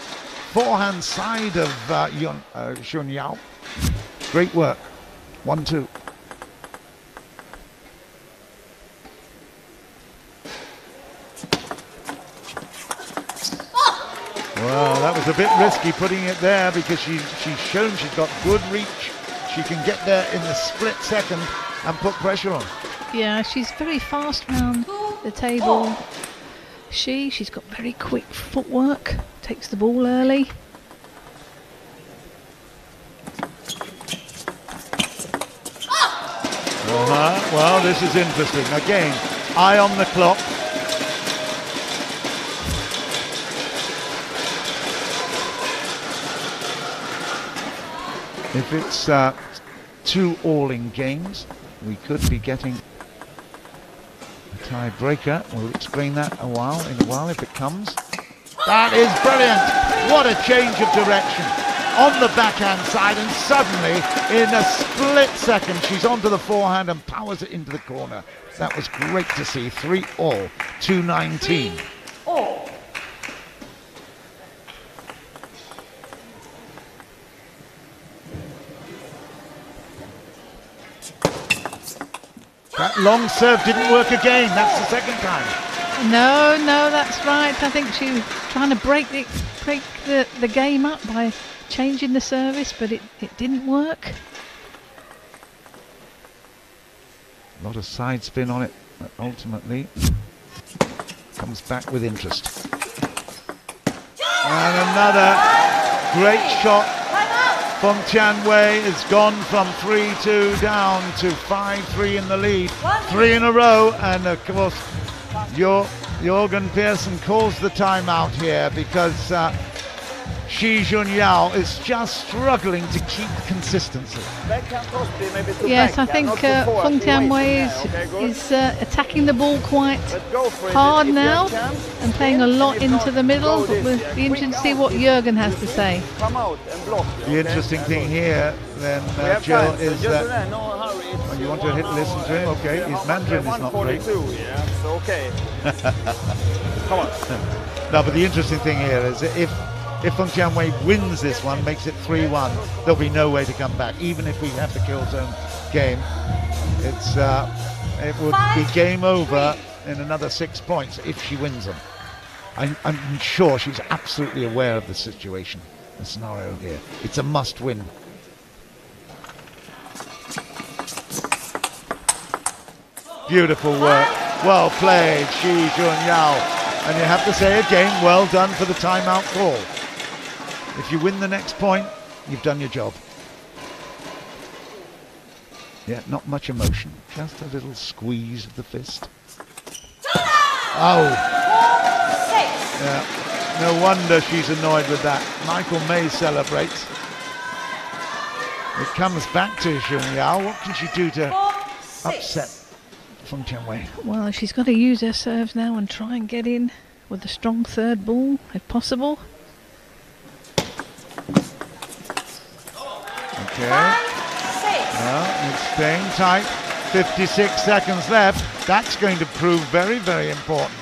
forehand side of Xun Yao. Great work. 1-2. Well, that was a bit risky putting it there because she's shown she's got good reach. She can get there in the split second and put pressure on. Yeah, she's very fast round the table. She's got very quick footwork, takes the ball early. Well, this is interesting. Again, eye on the clock. If it's 2 all in games, we could be getting a tiebreaker. We'll explain that in a while if it comes. That is brilliant! What a change of direction on the backhand side, and suddenly in a split second she's onto the forehand and powers it into the corner. That was great to see. 3 all, 2-19. That long serve didn't work again. That's the second time. No, that's right. I think she was trying to break the game up by changing the service, but it didn't work. A lot of side spin on it, but ultimately comes back with interest. And another great shot. Feng Tianwei has gone from 3-2 down to 5-3 in the lead. 3 in a row, and of course Jorgen Pearson calls the timeout here because Shi Junyao is just struggling to keep consistency. Yes, I think Feng Tianwei is attacking the ball quite hard now and playing a lot into the middle. But we'll be interested to see what Jürgen has to say. The interesting thing here, then, Jill, is that you want to listen to him. Okay, his Mandarin is not great. Come on. No, but the interesting thing here is that if Feng Tianwei wins this one, makes it 3-1, there'll be no way to come back. Even if we have the kill zone game, it would be game over in another 6 points if she wins them. I'm sure she's absolutely aware of the situation, the scenario here. It's a must-win. Beautiful work. Well played, Shi Junyao. And you have to say again, well done for the timeout call. If you win the next point, you've done your job. Yeah, not much emotion. Just a little squeeze of the fist. Oh! Yeah, no wonder she's annoyed with that. Michael May celebrates. It comes back to Junyao. What can she do to upset Feng Tianwei? Well, she's got to use her serves now and try and get in with a strong third ball, if possible. Okay. Well, it's staying tight. 56 seconds left. That's going to prove very, very important.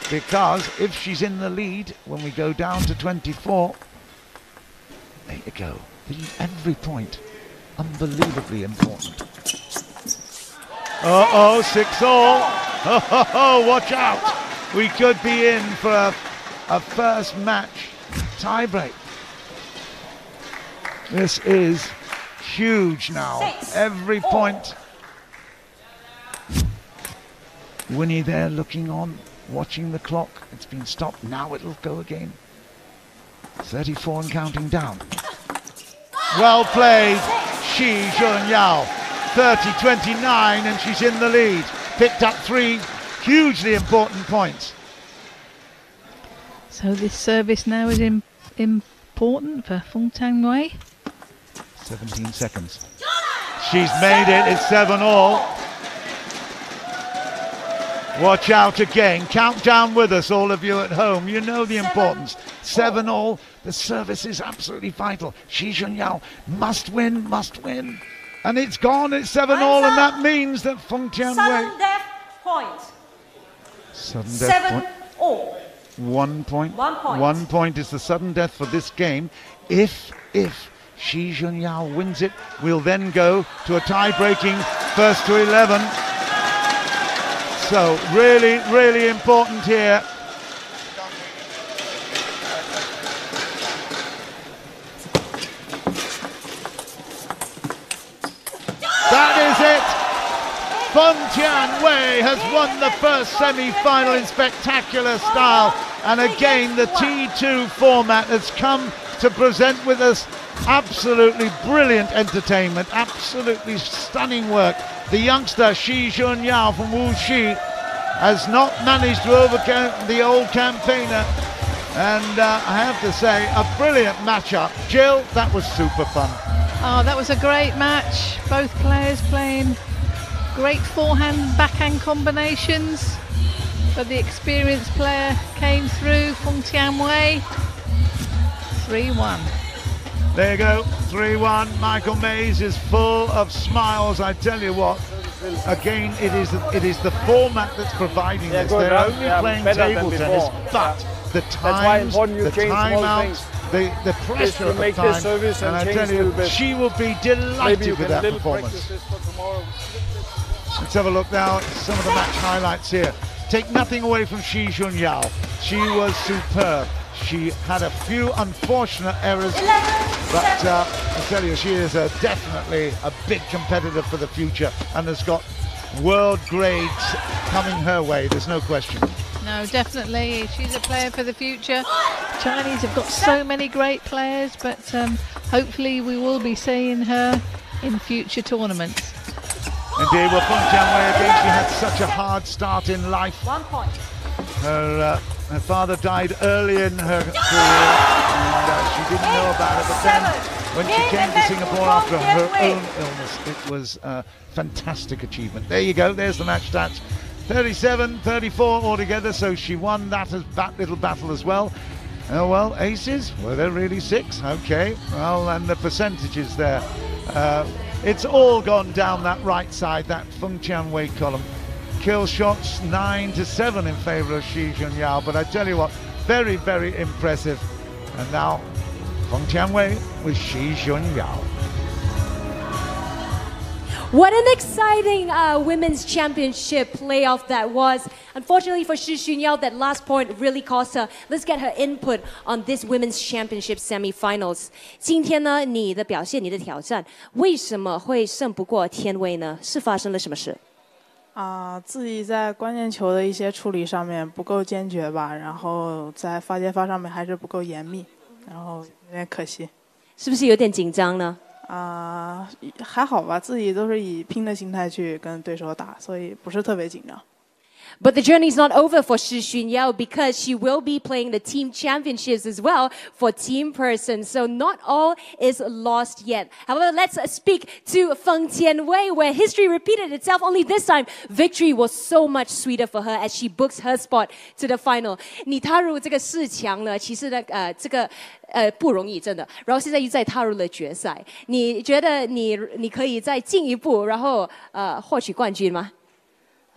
Because if she's in the lead when we go down to 24, there you go. Every point, unbelievably important. Uh-oh, 6 all. Oh, watch out. We could be in for a first match tiebreak. This is huge now. Every point. Winnie there looking on, watching the clock. It's been stopped. Now it'll go again. 34 and counting down. Well played, Shi Junyao. 30-29 and she's in the lead. Picked up 3 hugely important points. So this service now is important for Feng Tianwei. 17 seconds. She's made it, it's 7-all. Watch out again, count down with us, all of you at home. You know the importance. 7-all, the service is absolutely vital. Shi Junyao must win, must win. And it's gone, it's 7-all, and that means that Feng Tianwei... Sudden death point. Sudden death 7-all. 1 point. 1 point. 1 point is the sudden death for this game. If Shi Junyao wins it, we'll then go to a tie-breaking first to 11. So really, really important here. That is it. Feng Tianwei has won the first semi-final in spectacular style. And again, the T2 format has come to present with us absolutely brilliant entertainment, absolutely stunning work. The youngster Shi Junyao from Wuxi has not managed to overcome the old campaigner. And I have to say, a brilliant matchup. Jill, that was super fun. Oh, that was a great match. Both players playing great forehand, backhand combinations. But the experienced player came through, Feng Tianwei. 3-1. There you go, 3-1. Michael Mays is full of smiles. I tell you what, again, it is the format that's providing this. They're only playing table tennis, but the times, the timeouts, the pressure of the time, and I tell you, she will be delighted with that performance. Let's have a look now at some of the match highlights here. Take nothing away from Shi Junyao. She was superb. She had a few unfortunate errors, but I tell you, she is definitely a big competitor for the future and has got world grades coming her way, there's no question. No, definitely, she's a player for the future. Chinese have got so many great players, but hopefully we will be seeing her in future tournaments. Indeed, well, Feng Tianwei again, she had such a hard start in life. 1 point. Her father died early in her career, and she didn't know about it, but then when she came to Singapore after her own illness, it was a fantastic achievement. There you go, there's the match stats. 37-34 altogether, so she won that little battle as well. Oh well, aces, were there really 6? Okay, well, and the percentages there. It's all gone down that right side, that Feng Tianwei column. Kill shots 9-7 in favour of Shi Junyao, but I tell you what, very, very impressive. And now Feng Tianwei with Shi Junyao. What an exciting women's championship playoff that was. Unfortunately for Shi Junyao, that last point really cost her. Let's get her input on this women's championship semi-finals. 今天呢，你的表现，你的挑战，为什么会胜不过天威呢？是发生了什么事？自己在关键球的一些处理上面不够坚决吧，然后在发接发上面还是不够严密，然后有点可惜。是不是有点紧张呢？还好吧，自己都是以拼的心态去跟对手打，所以不是特别紧张。But the journey is not over for Shi Junyao because she will be playing the team championships as well for team person. So not all is lost yet. However, let's speak to Feng Tianwei, where history repeated itself. Only this time, victory was so much sweeter for her as she books her spot to the final. 你踏入这个4强呢，其实呢，这个不容易，真的。然后现在又再踏入了决赛，你觉得你可以再进一步，然后获取冠军吗？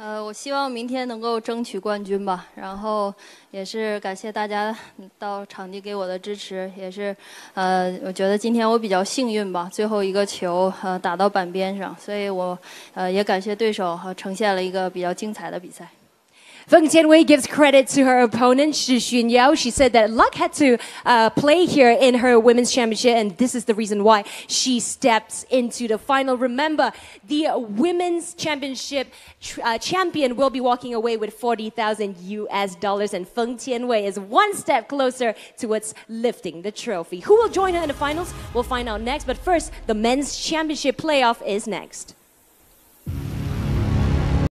我希望明天能够争取冠军吧，然后也是感谢大家到场地给我的支持，也是我觉得今天我比较幸运吧，最后一个球打到板边上，所以我也感谢对手呈现了一个比较精彩的比赛。Feng Tianwei gives credit to her opponent, Shi Xunyao. She said that luck had to play here in her women's championship, and this is the reason why she steps into the final. Remember, the women's championship champion will be walking away with $40,000, and Feng Tianwei is one step closer towards lifting the trophy. Who will join her in the finals? We'll find out next, but first, the men's championship playoff is next.